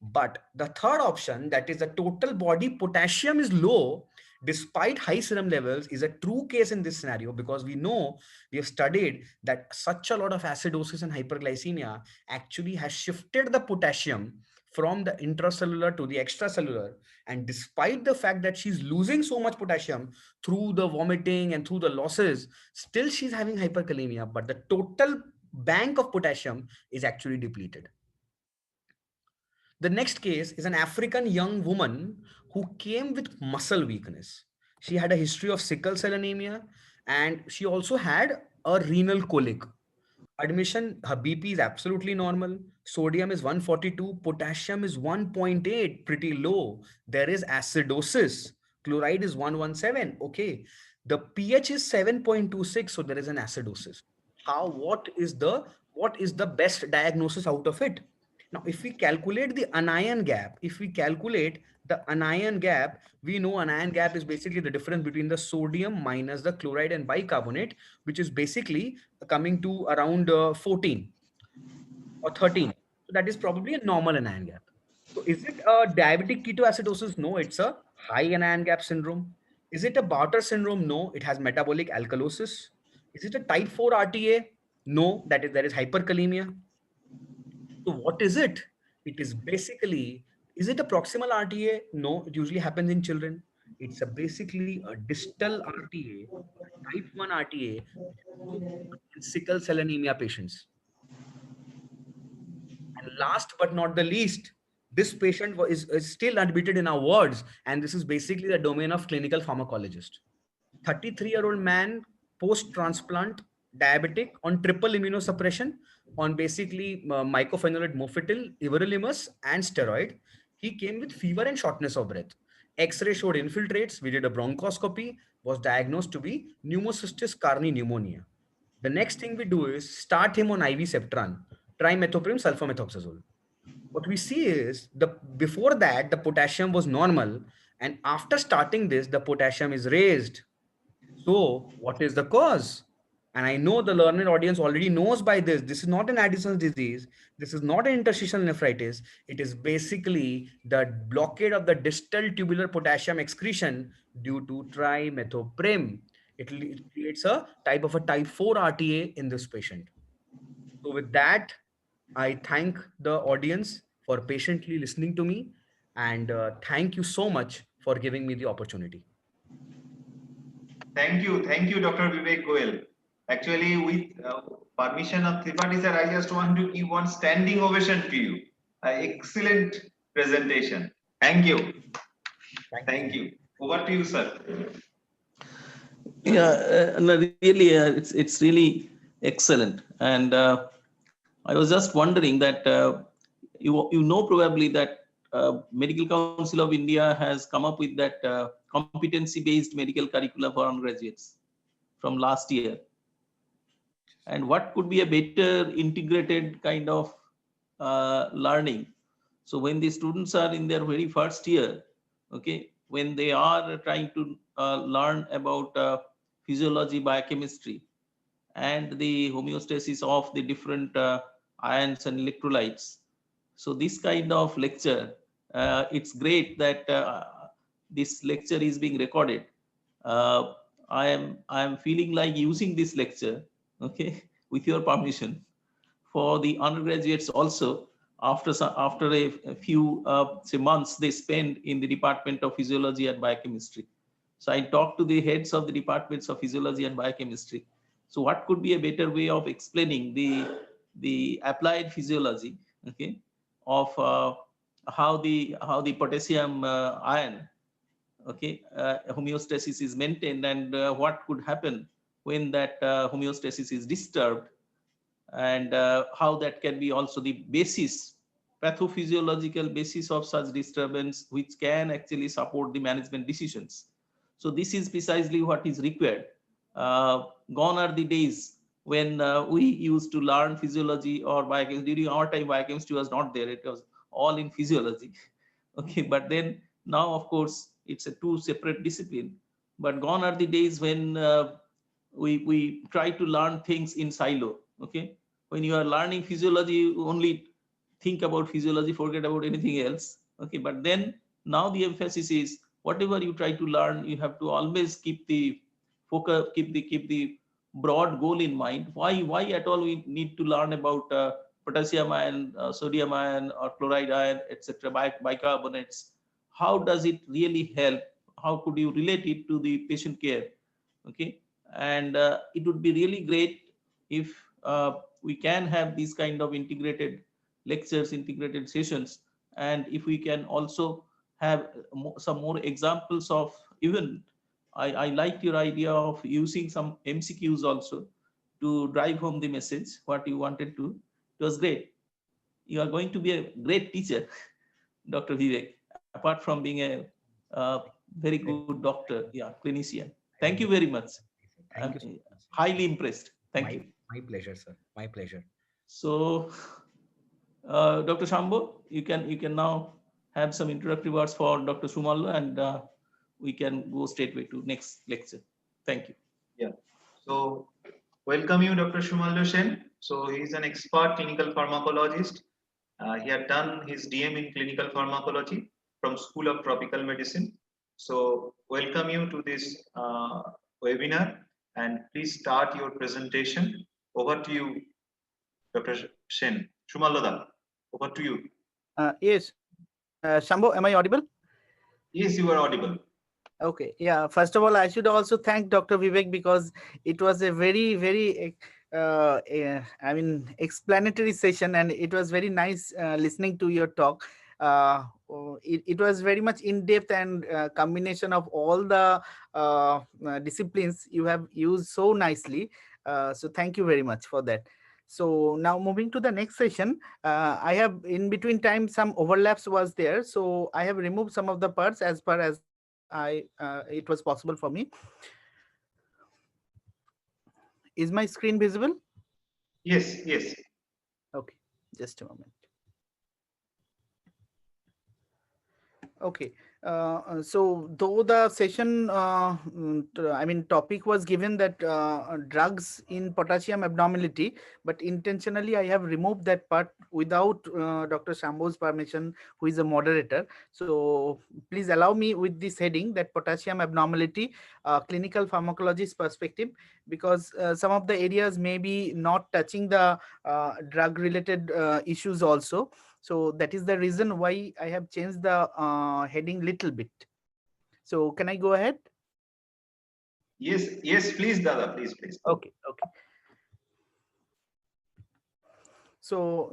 But the third option, that is the total body potassium is low despite high serum levels, is a true case in this scenario, because we know, we have studied that such a lot of acidosis and hyperglycemia actually has shifted the potassium from the intracellular to the extracellular. And despite the fact that she's losing so much potassium through the vomiting and through the losses, still she's having hyperkalemia, but the total bank of potassium is actually depleted. The next case is an African young woman who came with muscle weakness. She had a history of sickle cell anemia, and she also had a renal colic. Admission, her BP is absolutely normal. Sodium is 142, potassium is 1.8, pretty low. There is acidosis. Chloride is 117. Okay. The pH is 7.26, so there is an acidosis. How, what is the best diagnosis out of it? Now, if we calculate the anion gap, if we calculate the anion gap, we know anion gap is basically the difference between the sodium minus the chloride and bicarbonate, which is basically coming to around 14 or 13. So that is probably a normal anion gap. So is it a diabetic ketoacidosis? No, it's a high anion gap syndrome. Is it a Bartter syndrome? No, it has metabolic alkalosis. Is it a type 4 RTA? No, that is there is hyperkalemia. So what is it? It is basically, is it a proximal RTA? No, it usually happens in children. It's a basically a distal RTA, type 1 RTA, which is in sickle cell anemia patients. And last but not the least, this patient is still admitted in our wards, and this is basically the domain of clinical pharmacologist. 33-year-old man, post-transplant, diabetic, on triple immunosuppression, on basically mycophenolate mofetil, everolimus, and steroid. He came with fever and shortness of breath. X-ray showed infiltrates. We did a bronchoscopy. Was diagnosed to be pneumocystis carni pneumonia. The next thing we do is start him on IV Septran, trimethoprim sulfamethoxazole. What we see is the before that the potassium was normal, and after starting this, the potassium is raised. So, what is the cause? And I know the learned audience already knows by this. This is not an Addison's disease. This is not an interstitial nephritis. It is basically the blockade of the distal tubular potassium excretion due to trimethoprim. It creates a type of a type 4 RTA in this patient. So, with that, I thank the audience for patiently listening to me, and thank you so much for giving me the opportunity. Thank you, Dr. Vivek Goel. Actually, with permission of Tripathi sir, I just want to give one standing ovation to you. Excellent presentation. Thank you. Thank you. Over to you, sir. Yeah, no, really, it's really excellent. And I was just wondering that you know probably that Medical Council of India has come up with that competency-based medical curriculum for undergraduates from last year. And what could be a better integrated kind of learning? So when the students are in their very first year, okay, when they are trying to learn about physiology, biochemistry, and the homeostasis of the different ions and electrolytes. So this kind of lecture, it's great that this lecture is being recorded. I am feeling like using this lecture, okay, with your permission, for the undergraduates also. After a few say months they spend in the Department of Physiology and Biochemistry. So I talked to the heads of the departments of physiology and biochemistry. So what could be a better way of explaining the applied physiology, okay, of how the potassium ion, okay, homeostasis is maintained, and what could happen when that homeostasis is disturbed, and how that can be also the basis, pathophysiological basis of such disturbance, which can actually support the management decisions. So this is precisely what is required. Gone are the days when we used to learn physiology or biochemistry. During our time, biochemistry was not there. It was all in physiology. Okay, but then now, of course, it's a two separate discipline. But gone are the days when we try to learn things in silo. Okay, when you are learning physiology, you only think about physiology, forget about anything else. Okay, but then now the emphasis is whatever you try to learn, you have to always keep the focus, keep the broad goal in mind. Why at all we need to learn about potassium ion, sodium ion, or chloride ion, etc., bicarbonates? How does it really help? How could you relate it to the patient care? Okay, and it would be really great if we can have these kind of integrated lectures, integrated sessions, and if we can also have some more examples of even, I liked your idea of using some MCQs also to drive home the message, what you wanted to. It was great. You are going to be a great teacher, Dr. Vivek, apart from being a very good doctor, yeah, clinician. Thank you very much. Thank I'm you so much. highly impressed. Thank you. My pleasure, sir. My pleasure. So, Dr. Shambo, you can now have some introductory words for Dr. Sumallo, and we can go straightway to next lecture. Thank you. Yeah. So welcome you, Dr. Shumalyo Sen. So he is an expert clinical pharmacologist. He had done his DM in clinical pharmacology from School of Tropical Medicine. So welcome you to this webinar, and please start your presentation. Over to you, Dr. Sen. Shumalyo, over to you. Yes, Shambho, am I audible? Yes, you are audible. Okay, yeah. First of all, I should also thank Dr. Vivek because it was a very, I mean, explanatory session, and it was very nice listening to your talk. It was very much in depth and combination of all the disciplines you have used so nicely. So thank you very much for that. So now moving to the next session, I have in between time some overlaps was there. So I have removed some of the parts as far as it was possible for me. Is my screen visible? Yes, yes. Okay, just a moment. Okay, so though the session, I mean, topic was given that drugs in potassium abnormality, but intentionally I have removed that part without Dr. Shambo's permission, who is a moderator. So please allow me with this heading, that potassium abnormality, clinical pharmacologist perspective, because some of the areas may be not touching the drug-related issues also. So that is the reason why I have changed the heading little bit. So can I go ahead? Yes, yes, please, Dada, please. Okay. So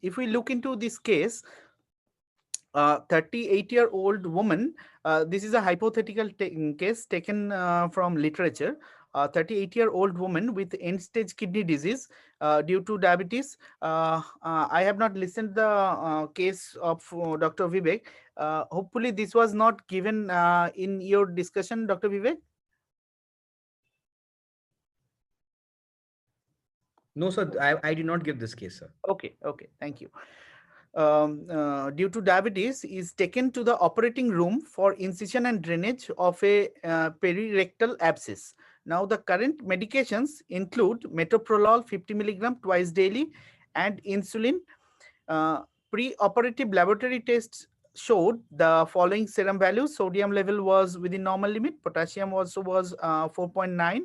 if we look into this case, 38-year-old woman, this is a hypothetical case taken from literature. 38-year-old woman with end-stage kidney disease due to diabetes. I have not listened the case of Dr. Vivek. Hopefully this was not given in your discussion, Dr. Vivek. No, sir, I did not give this case, sir. Okay, thank you. Due to diabetes is taken to the operating room for incision and drainage of a perirectal abscess. Now the current medications include metoprolol 50 milligram twice daily and insulin. Pre-operative laboratory tests showed the following serum values. Sodium level was within normal limit. Potassium also was 4.9.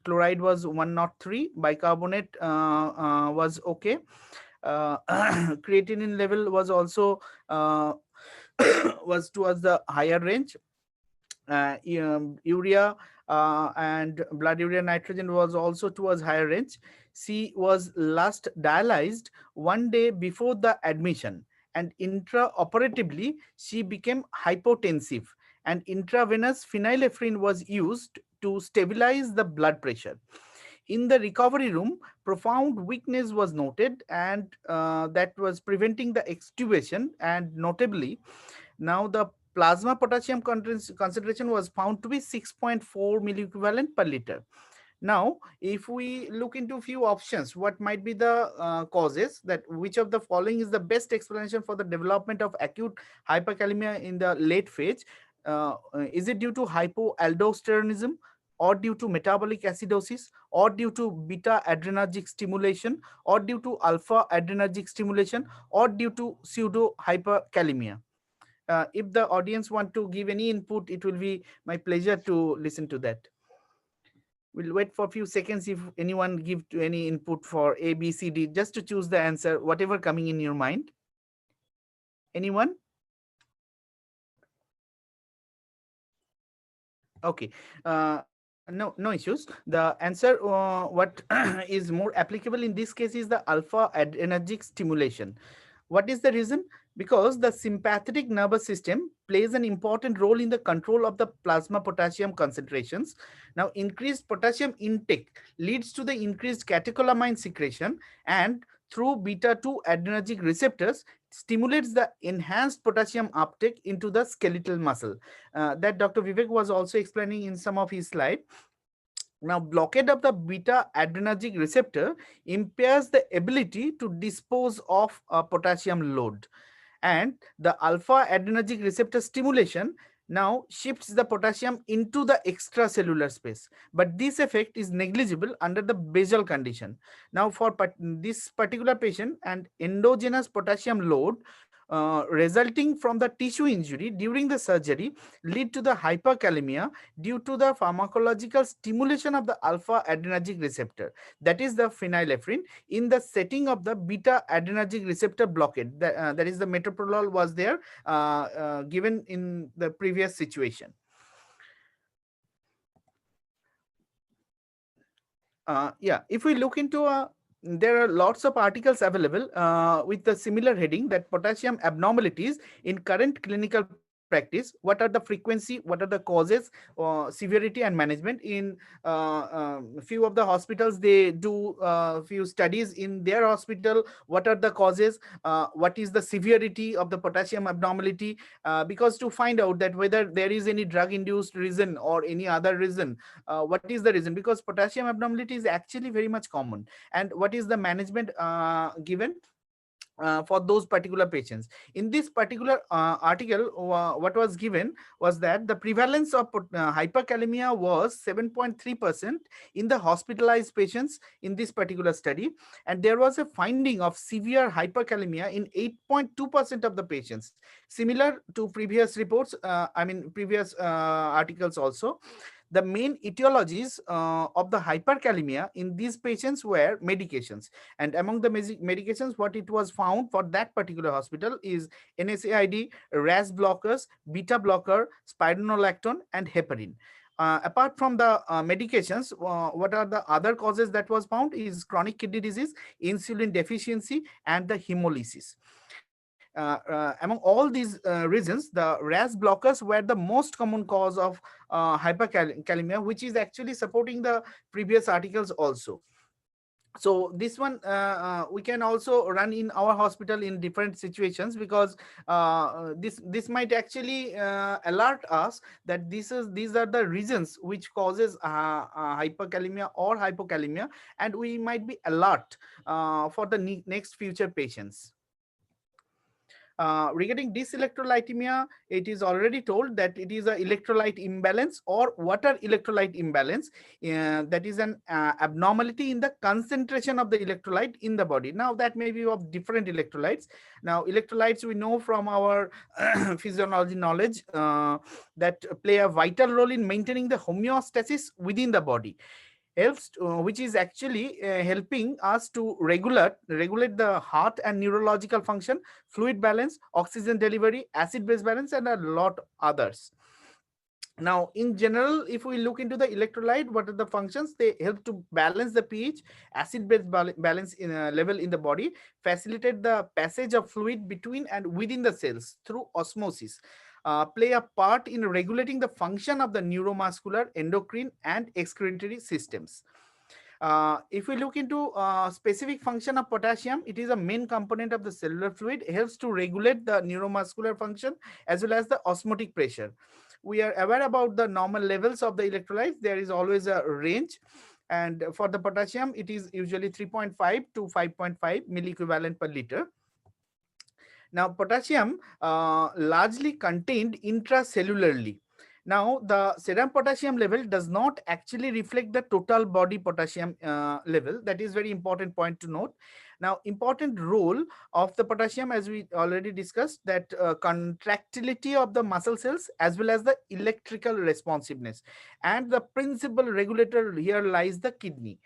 Chloride was 103. Bicarbonate was okay. Creatinine level was also was towards the higher range. Urea and blood urea nitrogen was also towards higher range. She was last dialyzed 1 day before the admission, and intraoperatively she became hypotensive, and intravenous phenylephrine was used to stabilize the blood pressure. In the recovery room, profound weakness was noted, and that was preventing the extubation. And notably, now the plasma potassium concentration was found to be 6.4 milliequivalent per liter. Now, if we look into few options, what might be the causes, that which of the following is the best explanation for the development of acute hyperkalemia in the late phase? Is it due to hypoaldosteronism, or due to metabolic acidosis, or due to beta adrenergic stimulation, or due to alpha adrenergic stimulation, or due to pseudo hyperkalemia? If the audience want to give any input, it will be my pleasure to listen to that. We'll wait for a few seconds if anyone give to any input for A, B, C, D, just to choose the answer, whatever coming in your mind. Anyone? Okay. No issues. The answer, what is more applicable in this case is the alpha adrenergic stimulation. What is the reason? because the sympathetic nervous system plays an important role in the control of the plasma potassium concentrations. Now, increased potassium intake leads to the increased catecholamine secretion, and through beta-2 adrenergic receptors stimulates the enhanced potassium uptake into the skeletal muscle. That Dr. Vivek was also explaining in some of his slides. Now, blockade of the beta adrenergic receptor impairs the ability to dispose of potassium load, and the alpha adrenergic receptor stimulation now shifts the potassium into the extracellular space, but this effect is negligible under the basal condition. Now, for this particular patient, and endogenous potassium load resulting from the tissue injury during the surgery lead to the hyperkalemia due to the pharmacological stimulation of the alpha adrenergic receptor, that is the phenylephrine, in the setting of the beta adrenergic receptor blockade. That is the metoprolol was there given in the previous situation. Yeah, if we look into there are lots of articles available with the similar heading, that potassium abnormalities in current clinical practice. What are the frequency? What are the causes, severity, and management? In few of the hospitals, they do few studies in their hospital. What are the causes? What is the severity of the potassium abnormality? Because to find out that whether there is any drug-induced reason or any other reason, what is the reason? Because potassium abnormality is actually very much common, and what is the management given for those particular patients. In this particular article, what was given was that the prevalence of hyperkalemia was 7.3% in the hospitalized patients in this particular study, and there was a finding of severe hyperkalemia in 8.2% of the patients, similar to previous reports, previous articles also. The main etiologies of the hyperkalemia in these patients were medications, and among the medications, what it was found for that particular hospital is NSAID, RAS blockers, beta blocker, spironolactone, and heparin. Apart from the medications, what are the other causes that was found is chronic kidney disease, insulin deficiency, and the hemolysis. Among all these reasons, the RAS blockers were the most common cause of hyperkalemia, which is actually supporting the previous articles also. So this one we can also run in our hospital in different situations, because this might actually alert us that these are the reasons which causes hyperkalemia or hypokalemia, and we might be alert for the next future patients. Regarding dyselectrolytemia, it is already told that it is an electrolyte imbalance or water electrolyte imbalance. That is an abnormality in the concentration of the electrolyte in the body. Now, that may be of different electrolytes. Now, electrolytes, we know from our physiology knowledge that play a vital role in maintaining the homeostasis within the body. Helps which is actually helping us to regulate the heart and neurological function, fluid balance, oxygen delivery, acid base balance, and a lot others. Now, in general, if we look into the electrolyte, what are the functions? They help to balance the pH, acid-base balance in a level in the body, facilitate the passage of fluid between and within the cells through osmosis, play a part in regulating the function of the neuromuscular, endocrine, and excretory systems. If we look into specific function of potassium, it is a main component of the cellular fluid, helps to regulate the neuromuscular function as well as the osmotic pressure. We are aware about the normal levels of the electrolytes. There is always a range, and for the potassium, it is usually 3.5 to 5.5 milliequivalent per liter. Now, potassium largely contained intracellularly. Now, the serum potassium level does not actually reflect the total body potassium level. That is very important point to note. Now, important role of the potassium, as we already discussed, that contractility of the muscle cells as well as the electrical responsiveness. And the principal regulator here lies the kidney.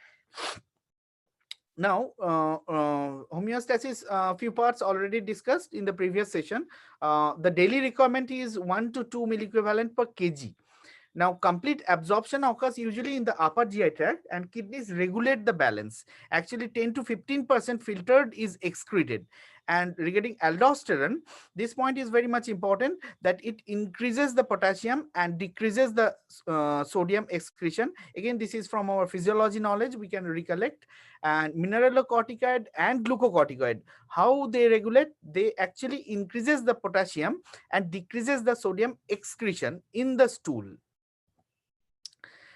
Now, homeostasis, few parts already discussed in the previous session. The daily requirement is 1 to 2 milliequivalent per kg. Now, complete absorption occurs usually in the upper GI tract, and kidneys regulate the balance. Actually, 10 to 15% filtered is excreted. And regarding aldosterone, this point is very much important, that it increases the potassium and decreases the sodium excretion. Again, this is from our physiology knowledge, we can recollect. And mineralocorticoid and glucocorticoid, how they regulate? They actually increases the potassium and decreases the sodium excretion in the stool.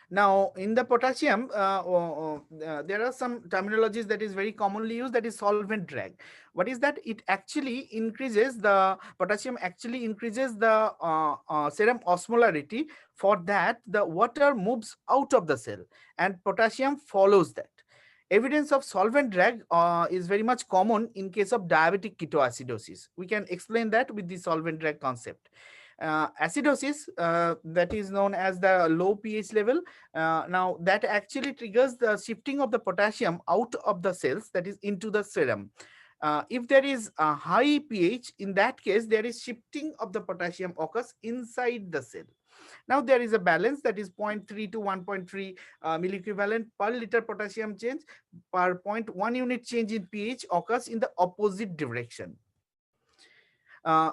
Now, in the potassium, there are some terminologies that is very commonly used, that is solvent drag. What is that? It actually increases the potassium, actually increases the serum osmolarity. For that, the water moves out of the cell and potassium follows that. Evidence of solvent drag is very much common in case of diabetic ketoacidosis. We can explain that with the solvent drag concept. Acidosis, that is known as the low pH level. Now that actually triggers the shifting of the potassium out of the cells, that is into the serum. If there is a high pH, in that case there is shifting of the potassium occurs inside the cell. Now there is a balance, that is 0.3 to 1.3 milliequivalent per liter potassium change per 0.1 unit change in pH occurs in the opposite direction.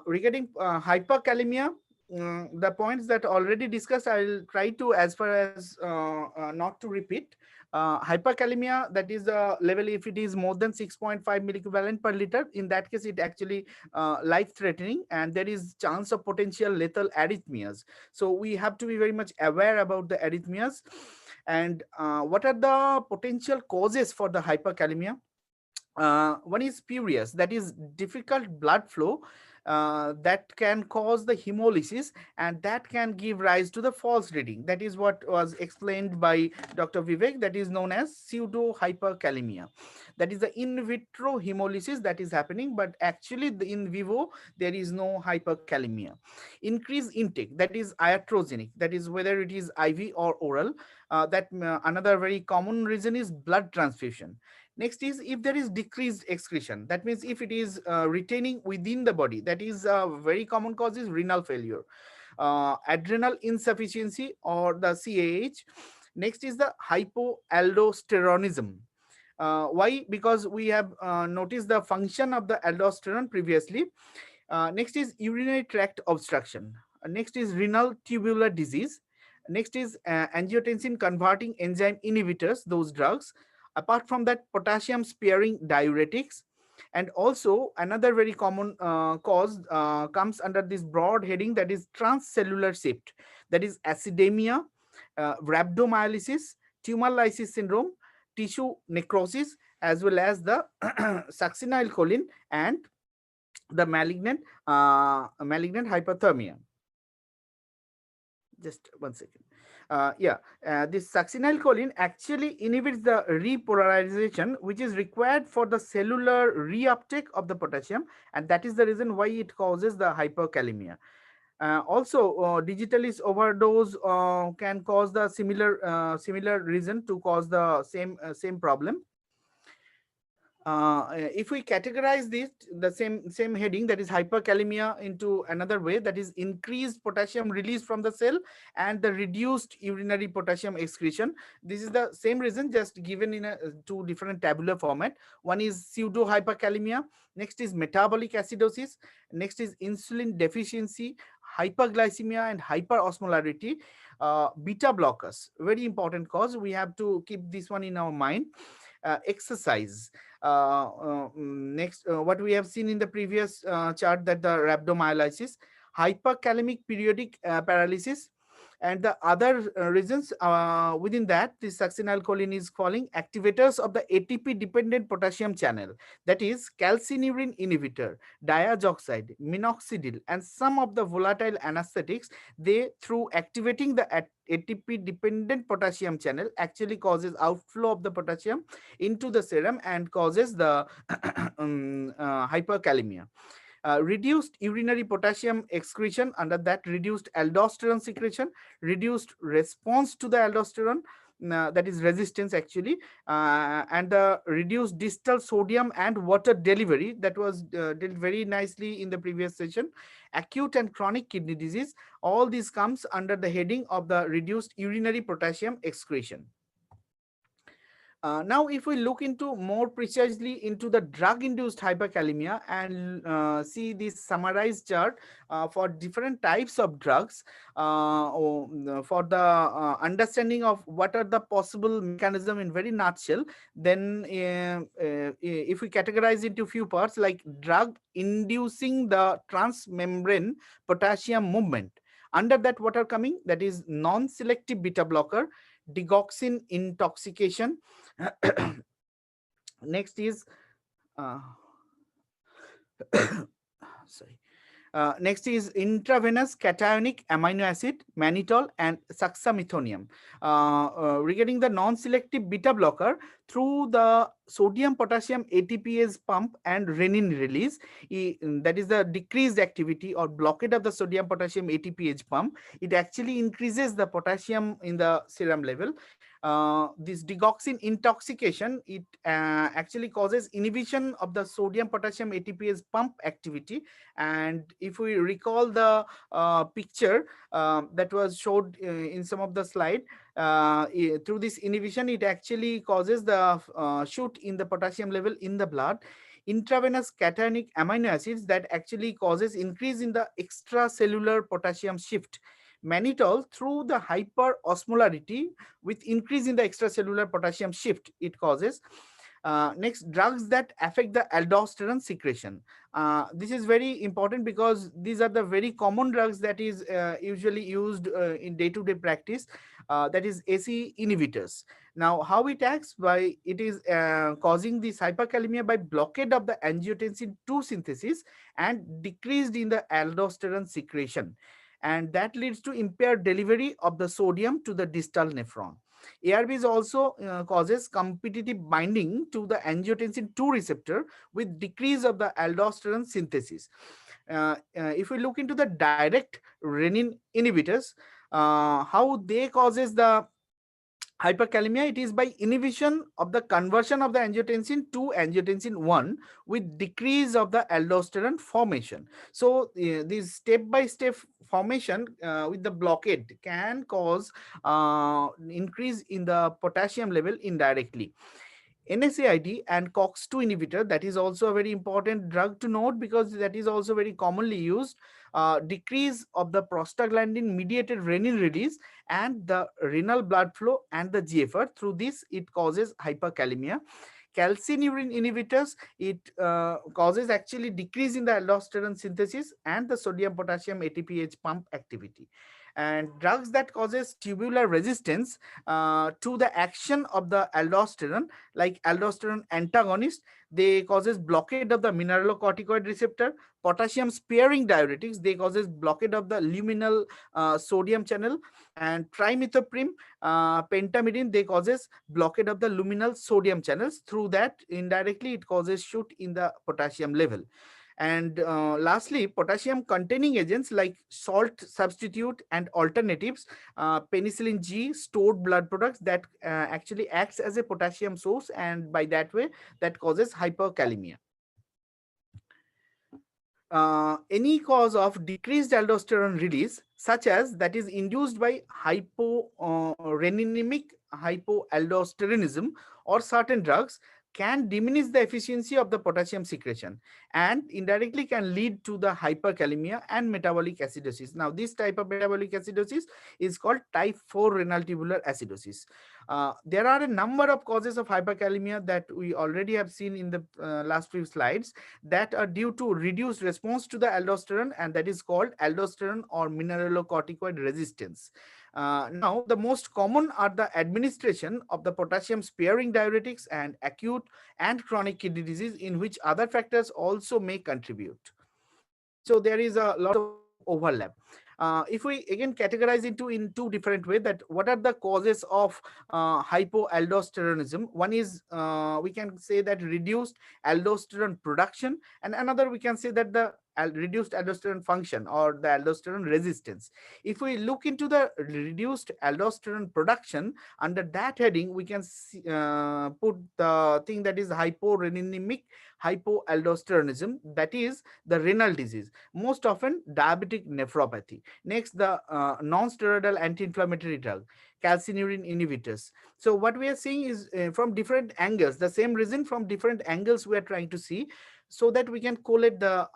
Regarding hyperkalemia, the points that already discussed, I will try to, as far as not to repeat. Hyperkalemia, that is the level, if it is more than 6.5 milliequivalent per liter, in that case it actually life-threatening, and there is chance of potential lethal arrhythmias. So we have to be very much aware about the arrhythmias. And what are the potential causes for the hyperkalemia? One is spurious, that is difficult blood flow, that can cause the hemolysis, and that can give rise to the false reading. That is what was explained by Dr. Vivek, that is known as pseudo hyperkalemia. That is the in vitro hemolysis that is happening, but actually the in vivo there is no hyperkalemia. Increased intake, that is iatrogenic, that is whether it is IV or oral. Another very common reason is blood transfusion. Next is if there is decreased excretion, that means if it is retaining within the body, that is a very common cause is renal failure, adrenal insufficiency or the CAH. Next is the hypoaldosteronism. Why? Because we have noticed the function of the aldosterone previously. Next is urinary tract obstruction. Next is renal tubular disease. Next is angiotensin converting enzyme inhibitors, those drugs. Apart from that, potassium sparing diuretics. And also another very common cause comes under this broad heading, that is transcellular shift, that is acidemia, rhabdomyolysis, tumor lysis syndrome, tissue necrosis, as well as the succinylcholine and the malignant hyperthermia. Just 1 second. This succinylcholine actually inhibits the repolarization, which is required for the cellular reuptake of the potassium, and that is the reason why it causes the hyperkalemia. Also, digitalis overdose can cause the similar reason to cause the same problem. If we categorize this, the same heading, that is hyperkalemia, into another way, that is increased potassium release from the cell and the reduced urinary potassium excretion. This is the same reason, just given in a two different tabular format. One is pseudo hyperkalemia, next is metabolic acidosis, next is insulin deficiency, hyperglycemia and hyperosmolarity. Beta blockers, very important cause, we have to keep this one in our mind. Exercise. Next, what we have seen in the previous chart, that the rhabdomyolysis, hyperkalemic periodic paralysis, and the other reasons within that, this succinylcholine is calling activators of the ATP dependent potassium channel, that is calcineurin inhibitor, diazoxide, minoxidil, and some of the volatile anesthetics. They, through activating the ATP dependent potassium channel, actually causes outflow of the potassium into the serum and causes the hyperkalemia. Reduced urinary potassium excretion, under that reduced aldosterone secretion, reduced response to the aldosterone, that is resistance actually, and the reduced distal sodium and water delivery that was dealt very nicely in the previous session. Acute and chronic kidney disease, all this comes under the heading of the reduced urinary potassium excretion. Now, if we look into more precisely into the drug-induced hyperkalemia and see this summarized chart for different types of drugs, for the understanding of what are the possible mechanism in very nutshell, then if we categorize into few parts like drug inducing the transmembrane potassium movement, under that what are coming, that is non-selective beta blocker, digoxin intoxication. Next is sorry. Next is intravenous cationic amino acid, mannitol and succinylcholine. Regarding the non-selective beta blocker, through the sodium potassium ATPase pump and renin release, that is the decreased activity or blockade of the sodium potassium ATPase pump, it actually increases the potassium in the serum level. This digoxin intoxication, it actually causes inhibition of the sodium potassium ATPase pump activity. And if we recall the picture that was showed in some of the slide, through this inhibition, it actually causes the shoot in the potassium level in the blood. Intravenous cationic amino acids, that actually causes increase in the extracellular potassium shift. Mannitol, through the hyperosmolarity with increase in the extracellular potassium shift, it causes. Next, drugs that affect the aldosterone secretion. This is very important because these are the very common drugs that is usually used in day-to-day practice, that is AC inhibitors. Now, how it acts? By it is causing this hyperkalemia by blockade of the angiotensin 2 synthesis and decreased in the aldosterone secretion, and that leads to impaired delivery of the sodium to the distal nephron. ARBs also causes competitive binding to the angiotensin 2 receptor with decrease of the aldosterone synthesis. If we look into the direct renin inhibitors, how they causes the hyperkalemia, it is by inhibition of the conversion of the angiotensin to angiotensin 1 with decrease of the aldosterone formation. So this step-by-step formation with the blockade can cause increase in the potassium level indirectly. NSAID and COX-2 inhibitor, that is also a very important drug to note because that is also very commonly used. Decrease of the prostaglandin mediated renin release and the renal blood flow and the GFR. Through this, it causes hyperkalemia. Calcineurin inhibitors, it causes actually decrease in the aldosterone synthesis and the sodium potassium ATPase pump activity. And drugs that causes tubular resistance to the action of the aldosterone, like aldosterone antagonist, they causes blockade of the mineralocorticoid receptor. Potassium sparing diuretics, they causes blockade of the luminal sodium channel. And trimethoprim, pentamidine, they causes blockade of the luminal sodium channels. Through that, indirectly, it causes shoot in the potassium level. And lastly, potassium containing agents like salt substitute and alternatives, penicillin G, stored blood products that actually acts as a potassium source, and by that way that causes hyperkalemia. Any cause of decreased aldosterone release, such as that is induced by hyporeninemic hypoaldosteronism or certain drugs, can diminish the efficiency of the potassium secretion and indirectly can lead to the hyperkalemia and metabolic acidosis. Now, this type of metabolic acidosis is called type 4 renal tubular acidosis. There are a number of causes of hyperkalemia that we already have seen in the last few slides that are due to reduced response to the aldosterone, and that is called aldosterone or mineralocorticoid resistance. Now, the most common are the administration of the potassium sparing diuretics and acute and chronic kidney disease, in which other factors also may contribute. So there is a lot of overlap. If we again categorize into in two different ways, that what are the causes of hypoaldosteronism? One is we can say that reduced aldosterone production, and another we can say that the reduced aldosterone function or the aldosterone resistance. If we look into the reduced aldosterone production, under that heading we can see, put the thing that is hyporeninemic hypoaldosteronism, that is the renal disease, most often diabetic nephropathy. Next, the non-steroidal anti-inflammatory drug, calcineurin inhibitors. So what we are seeing is from different angles, the same reason from different angles we are trying to see, so that we can collate the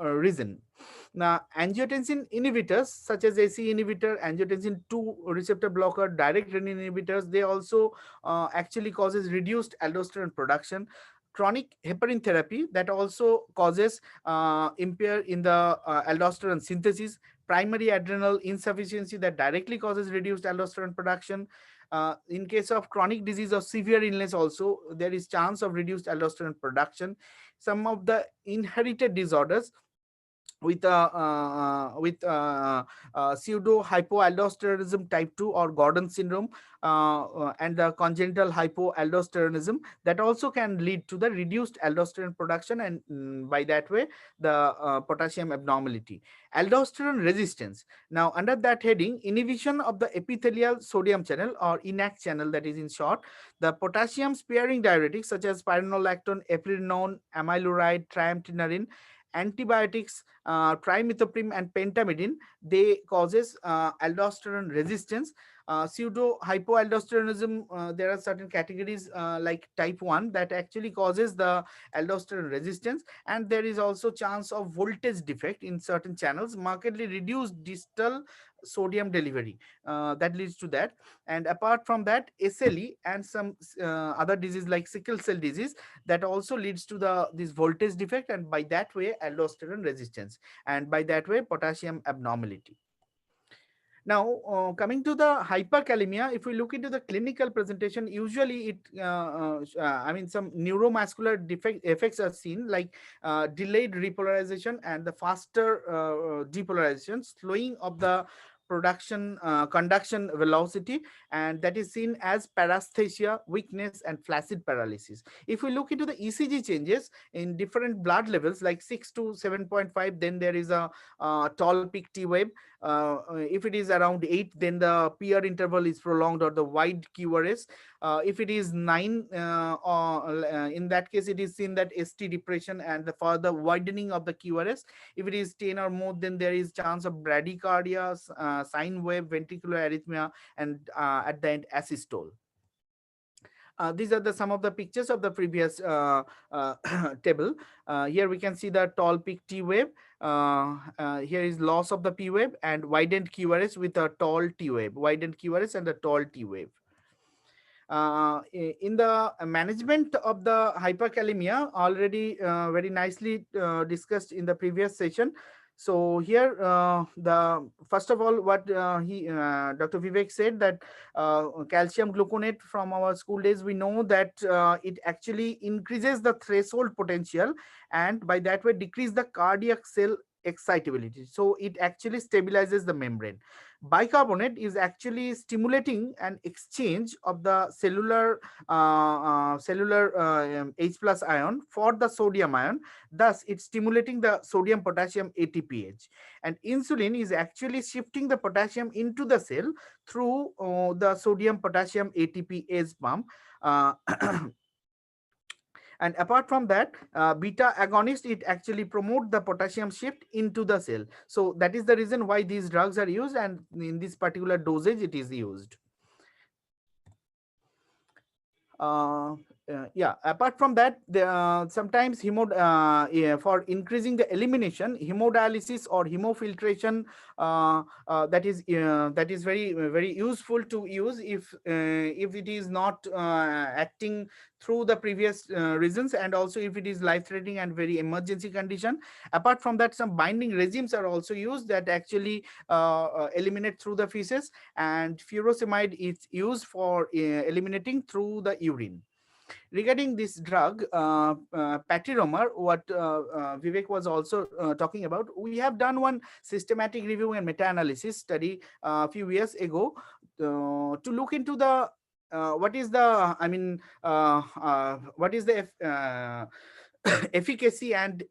reason. Now, angiotensin inhibitors such as AC inhibitor, angiotensin 2 receptor blocker, direct renin inhibitors, they also actually causes reduced aldosterone production. Chronic heparin therapy, that also causes impair in the aldosterone synthesis. Primary adrenal insufficiency, that directly causes reduced aldosterone production. In case of chronic disease or severe illness also, there is chance of reduced aldosterone production. Some of the inherited disorders with pseudo hypoaldosteronism type 2 or Gordon syndrome, and the congenital hypoaldosteronism, that also can lead to the reduced aldosterone production, and by that way the potassium abnormality. Aldosterone resistance, now under that heading, inhibition of the epithelial sodium channel or ENaC channel, that is in short. The potassium sparing diuretics such as spironolactone, eplerenone, amiloride, triamcinolone, antibiotics, trimethoprim and pentamidine, they causes aldosterone resistance. Pseudo hypoaldosteronism, there are certain categories like type 1 that actually causes the aldosterone resistance, and there is also chance of voltage defect in certain channels, markedly reduced distal sodium delivery, that leads to that. And apart from that, SLE and some other disease like sickle cell disease, that also leads to this voltage defect, and by that way aldosterone resistance, and by that way potassium abnormality. Now, coming to the hyperkalemia, if we look into the clinical presentation, usually some neuromuscular effects are seen, like delayed repolarization and the faster depolarization, slowing of the conduction velocity, and that is seen as paresthesia, weakness, and flaccid paralysis. If we look into the ECG changes in different blood levels like 6 to 7.5, then there is a tall peak T wave. If it is around 8, then the PR interval is prolonged or the wide QRS. If it is 9, in that case, it is seen that ST depression and the further widening of the QRS. If it is 10 or more, then there is chance of bradycardia, sine wave, ventricular arrhythmia, and at the end, asystole. These are some of the pictures of the previous table. Here we can see the tall peak T wave. Here is loss of the P wave and widened QRS with a tall T wave, widened QRS and a tall T wave. In the management of the hyperkalemia, already very nicely discussed in the previous session. So here, first of all, what Dr. Vivek said, that calcium gluconate from our school days, we know that it actually increases the threshold potential, and by that way decrease the cardiac cell excitability. So it actually stabilizes the membrane. Bicarbonate is actually stimulating an exchange of the cellular H plus ion for the sodium ion. Thus, it's stimulating the sodium potassium ATPase. And insulin is actually shifting the potassium into the cell through the sodium potassium ATPase pump. And apart from that, beta agonist, it actually promote the potassium shift into the cell. So that is the reason why these drugs are used, and in this particular dosage it is used. Apart from that, sometimes for increasing the elimination, hemodialysis or hemofiltration, that is very very useful to use if it is not acting through the previous reasons, and also if it is life-threatening and very emergency condition. Apart from that, some binding regimes are also used that actually eliminate through the feces, and furosemide is used for eliminating through the urine. Regarding this drug, patiromer, what Vivek was also talking about, we have done one systematic review and meta-analysis study a few years ago to look into what is the efficacy and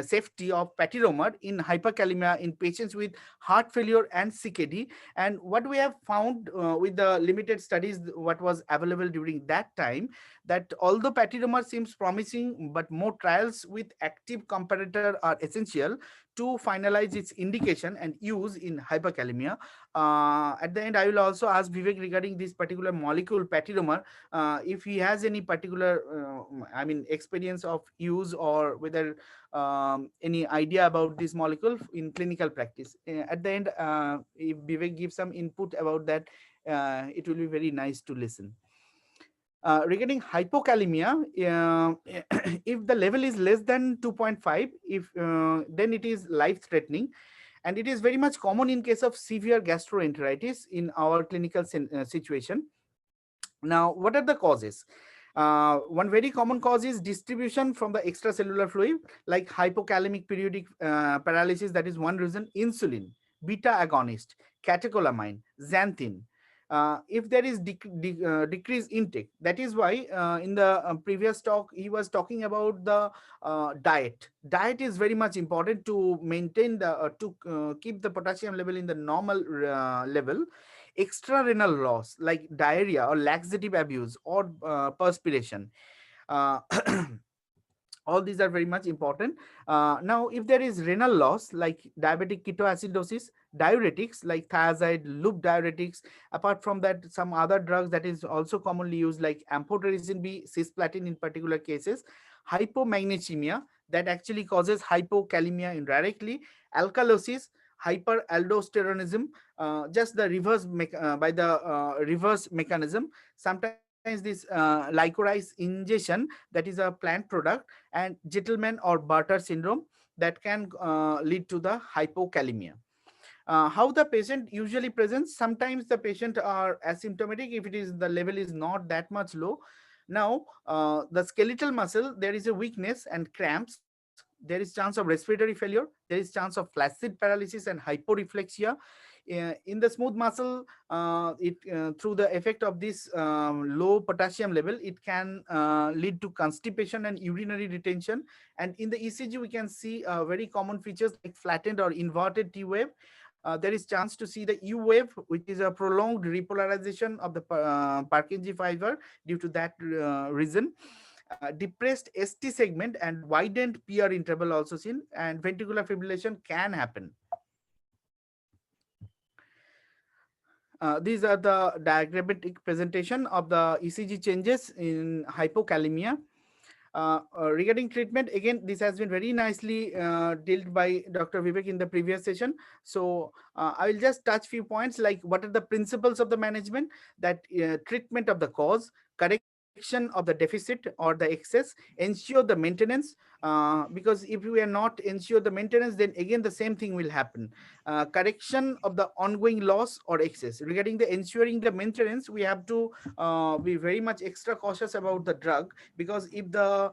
safety of patiromer in hyperkalemia in patients with heart failure and CKD. And what we have found with the limited studies, what was available during that time, that although patiromer seems promising, but more trials with active comparator are essential to finalize its indication and use in hyperkalemia. At the end, I will also ask Vivek regarding this particular molecule patiromer, if he has any particular, experience of use, or whether any idea about this molecule in clinical practice. At the end, if Vivek gives some input about that, it will be very nice to listen. Regarding hypokalemia, if the level is less than 2.5, if then it is life threatening, and it is very much common in case of severe gastroenteritis in our clinical situation. Now, what are the causes? One very common cause is distribution from the extracellular fluid, like hypokalemic periodic paralysis. That is one reason. Insulin, beta agonist, catecholamine, xanthin. If there is decreased intake, that is why in the previous talk he was talking about the diet. Diet is very much important to maintain the keep the potassium level in the normal level. Extra renal loss like diarrhea or laxative abuse or perspiration, uh, all these are very much important. Now, if there is renal loss like diabetic ketoacidosis, diuretics like thiazide, loop diuretics, apart from that some other drugs that is also commonly used like amphotericin B, cisplatin in particular cases, hypomagnesemia that actually causes hypokalemia indirectly, alkalosis, hyperaldosteronism, just the by the reverse mechanism. Sometimes this licorice ingestion, that is a plant product, and Gentleman or Bartter syndrome that can lead to the hypokalemia. How the patient usually presents? Sometimes the patient are asymptomatic if it is the level is not that much low. Now, the skeletal muscle, there is a weakness and cramps. There is chance of respiratory failure. There is chance of flaccid paralysis and hyporeflexia. In the smooth muscle, through the effect of this low potassium level, it can lead to constipation and urinary retention. And in the ECG, we can see very common features like flattened or inverted T wave. There is chance to see the U wave, which is a prolonged repolarization of the Purkinje fiber due to that reason. Depressed ST segment and widened PR interval also seen, and ventricular fibrillation can happen. These are the diagrammatic presentation of the ECG changes in hypokalemia. Regarding treatment, again, this has been very nicely dealt by Dr. Vivek in the previous session. So I will just touch few points like what are the principles of the management, that treatment of the cause, correction of the deficit or the excess, ensure the maintenance, because if we are not ensure the maintenance, then again the same thing will happen. Correction of the ongoing loss or excess. Regarding the ensuring the maintenance, we have to be very much extra cautious about the drug, because if the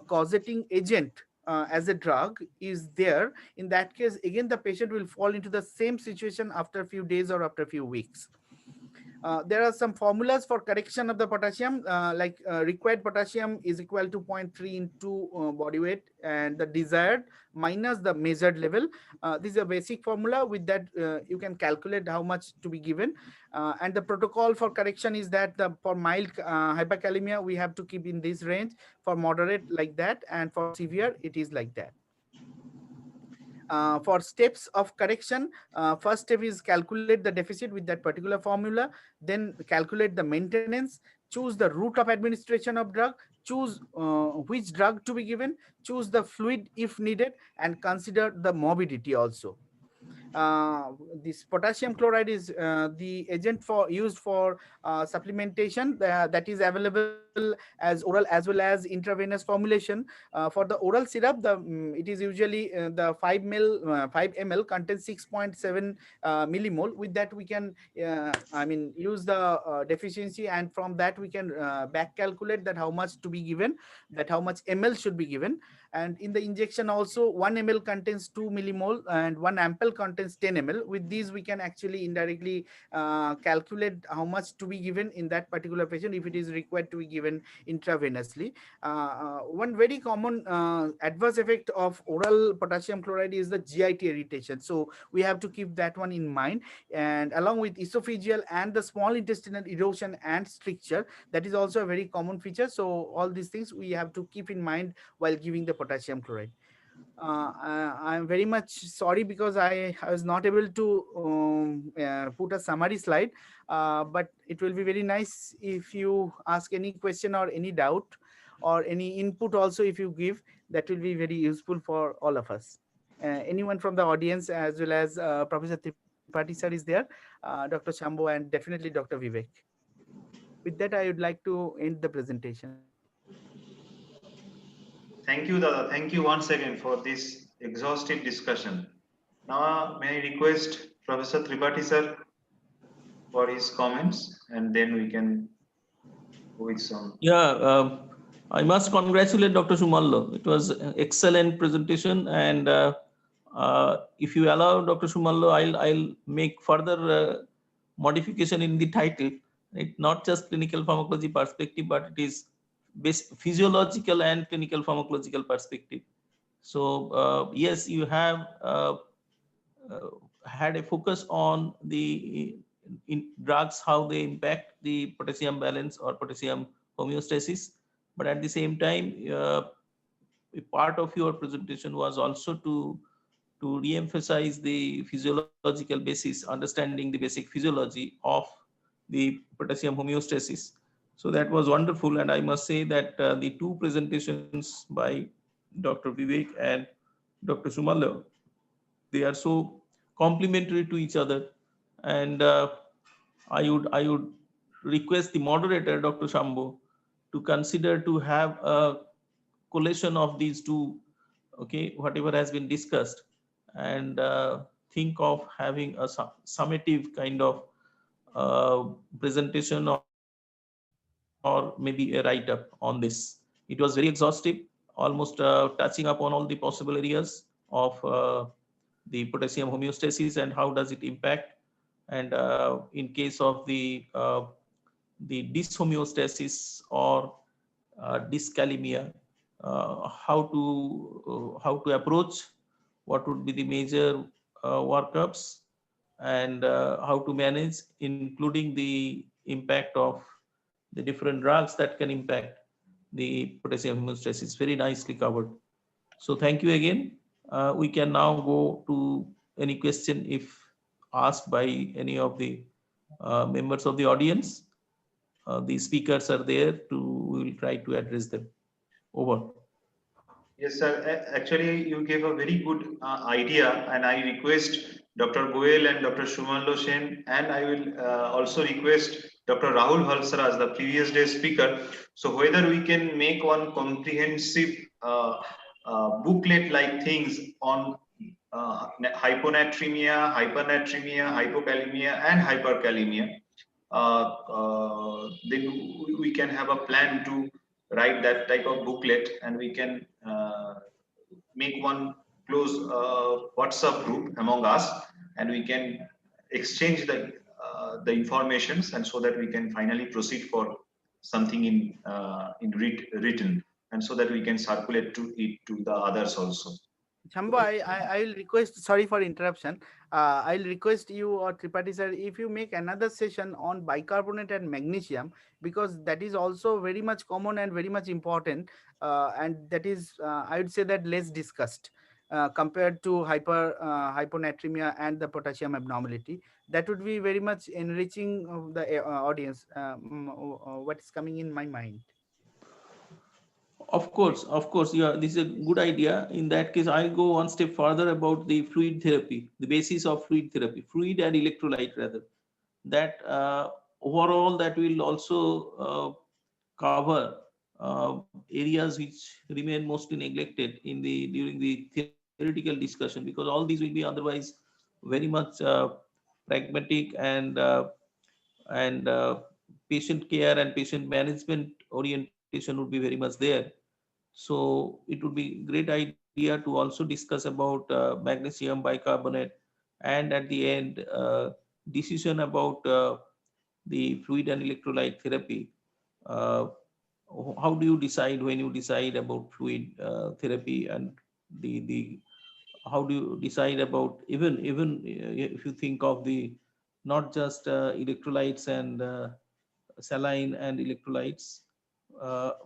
causating agent as a drug is there, in that case again the patient will fall into the same situation after a few days or after a few weeks. There are some formulas for correction of the potassium, like required potassium is equal to 0.3 into body weight, and the desired minus the measured level. This is a basic formula. With that, you can calculate how much to be given. And the protocol for correction is that for mild hyperkalemia, we have to keep in this range, for moderate like that, and for severe, it is like that. For steps of correction, first step is calculate the deficit with that particular formula, then calculate the maintenance, choose the route of administration of drug, choose which drug to be given, choose the fluid if needed, and consider the morbidity also. This potassium chloride is the agent for used for supplementation that is available as oral as well as intravenous formulation. For the oral syrup, it is usually the 5 ml contains 6.7 millimole. With that we can use the deficiency, and from that we can back calculate that how much to be given, that how much ml should be given. And in the injection also, 1 ml contains 2 millimole and 1 ampule contains contains 10 ml. With these, we can actually indirectly calculate how much to be given in that particular patient if it is required to be given intravenously. One very common adverse effect of oral potassium chloride is the GIT irritation. So we have to keep that one in mind. And along with esophageal and the small intestinal erosion and stricture, that is also a very common feature. So all these things we have to keep in mind while giving the potassium chloride. I'm very much sorry because I was not able to put a summary slide, but it will be very nice if you ask any question or any doubt or any input also. If you give, that will be very useful for all of us. Anyone from the audience, as well as Professor Tripathi sir is there, Dr. Shambhu, and definitely Dr. Vivek. With that, I would like to end the presentation. Thank you, Dada. Thank you once again for this exhaustive discussion. Now, may I request Professor Tripathi sir for his comments, and then we can go with some. Yeah, I must congratulate Dr. Shumallo. It was an excellent presentation, and if you allow Dr. Shumallo, I'll make further modification in the title. It not just clinical pharmacology perspective, but it is physiological and clinical pharmacological perspective. So yes, you have had a focus on the in drugs, how they impact the potassium balance or potassium homeostasis, but at the same time, a part of your presentation was also to re-emphasize the physiological basis, understanding the basic physiology of the potassium homeostasis. So that was wonderful, and I must say that the two presentations by Dr. Vivek and Dr. Sumallo, they are so complementary to each other, and I would request the moderator, Dr. Shambhu, to consider to have a collation of these two, okay, whatever has been discussed, and think of having a summative kind of presentation or maybe a write-up on this. It was very exhaustive, almost touching upon all the possible areas of the potassium homeostasis and how does it impact. And in case of the dyshomeostasis or dyskalemia, how to approach, what would be the major workups, and how to manage, including the impact of the different drugs that can impact the potassium homeostasis. Very nicely covered. So thank you again. We can now go to any question if asked by any of the members of the audience. The speakers are there we will try to address them. Over. Yes, sir. Actually, you gave a very good idea, and I request Dr. Goel and Dr. Shumanlo Sen, and I will also request Dr. Rahul Halsara as the previous day speaker. So whether we can make one comprehensive booklet-like things on hyponatremia, hypernatremia, hypokalemia, and hyperkalemia, then we can have a plan to write that type of booklet, and we can make one close WhatsApp group among us, and we can exchange the informations, and so that we can finally proceed for something in written, and so that we can circulate to it to the others also. Shambhu, I'll request, sorry for interruption. I'll request you or Tripathi sir, if you make another session on bicarbonate and magnesium, because that is also very much common and very much important, and that is, I would say, that less discussed compared to hyponatremia and the potassium abnormality. That would be very much enriching of the audience. What is coming in my mind. Of course, yeah, this is a good idea. In that case, I'll go one step further about the fluid therapy, the basis of fluid therapy, fluid and electrolyte rather. That overall, that will also cover areas which remain mostly neglected during the theoretical discussion, because all these will be otherwise very much pragmatic and patient care and patient management orientation would be very much there. So it would be great idea to also discuss about magnesium, bicarbonate, and at the end, decision about the fluid and electrolyte therapy. Uh, how do you decide when you decide about fluid therapy, and the how do you decide about even if you think of the not just electrolytes and saline and electrolytes,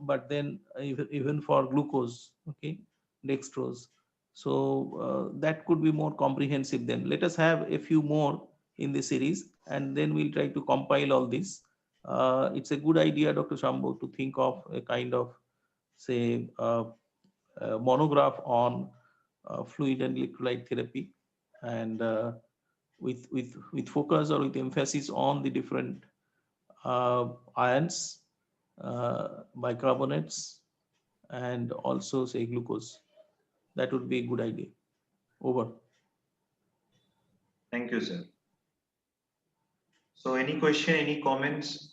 but then even for glucose, okay, dextrose. So that could be more comprehensive. Then let us have a few more in the series, and then we'll try to compile all this. It's a good idea, Dr. Shambhu, to think of a kind of, say, monograph on fluid and electrolyte therapy, and with focus or with emphasis on the different ions, bicarbonates, and also say glucose. That would be a good idea. Over. Thank you, sir. So any question, any comments?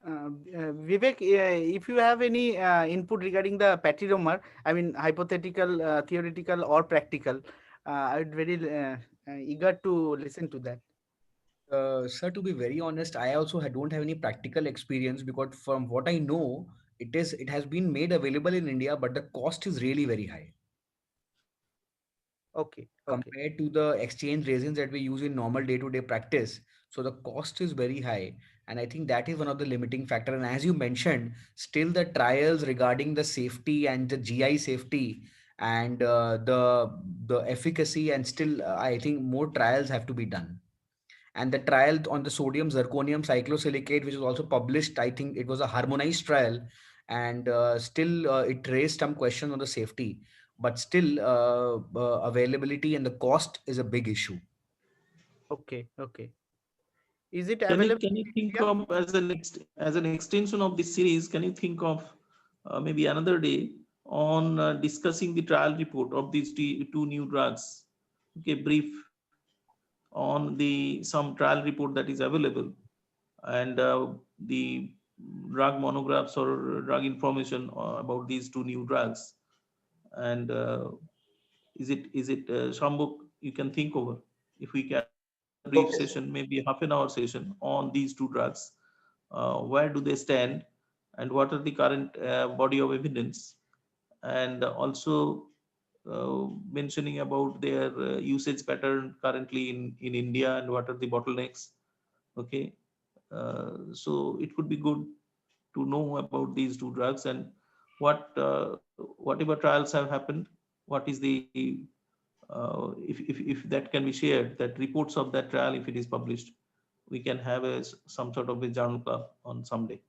Vivek, if you have any input regarding the patiromer, I mean hypothetical, theoretical, or practical, I would very eager to listen to that. Sir, to be very honest, I also don't have any practical experience, because from what I know, it has been made available in India, but the cost is really very high Okay, okay, compared to the exchange resins that we use in normal day-to-day practice. So the cost is very high, and I think that is one of the limiting factor. And as you mentioned, still the trials regarding the safety and the GI safety and the efficacy, and still I think more trials have to be done. And the trial on the sodium zirconium cyclosilicate, which was also published, I think it was a harmonized trial, and still it raised some questions on the safety, but still availability and the cost is a big issue. okay, okay. Is it Can you available can you in think India? of as an extension of this series? Can you think of maybe another day on discussing the trial report of these two new drugs? Okay, brief on the some trial report that is available, and the drug monographs or drug information about these two new drugs. And is it Shambhuk, you can think over, if we can have a brief Okay, session, sir. maybe half an hour session on these two drugs, where do they stand, and what are the current body of evidence, and also mentioning about their usage pattern currently in India, and what are the bottlenecks. Okay, so it could be good to know about these two drugs, and whatever trials have happened, what is the if that can be shared, that reports of that trial, if it is published, we can have some sort of a journal club on some day.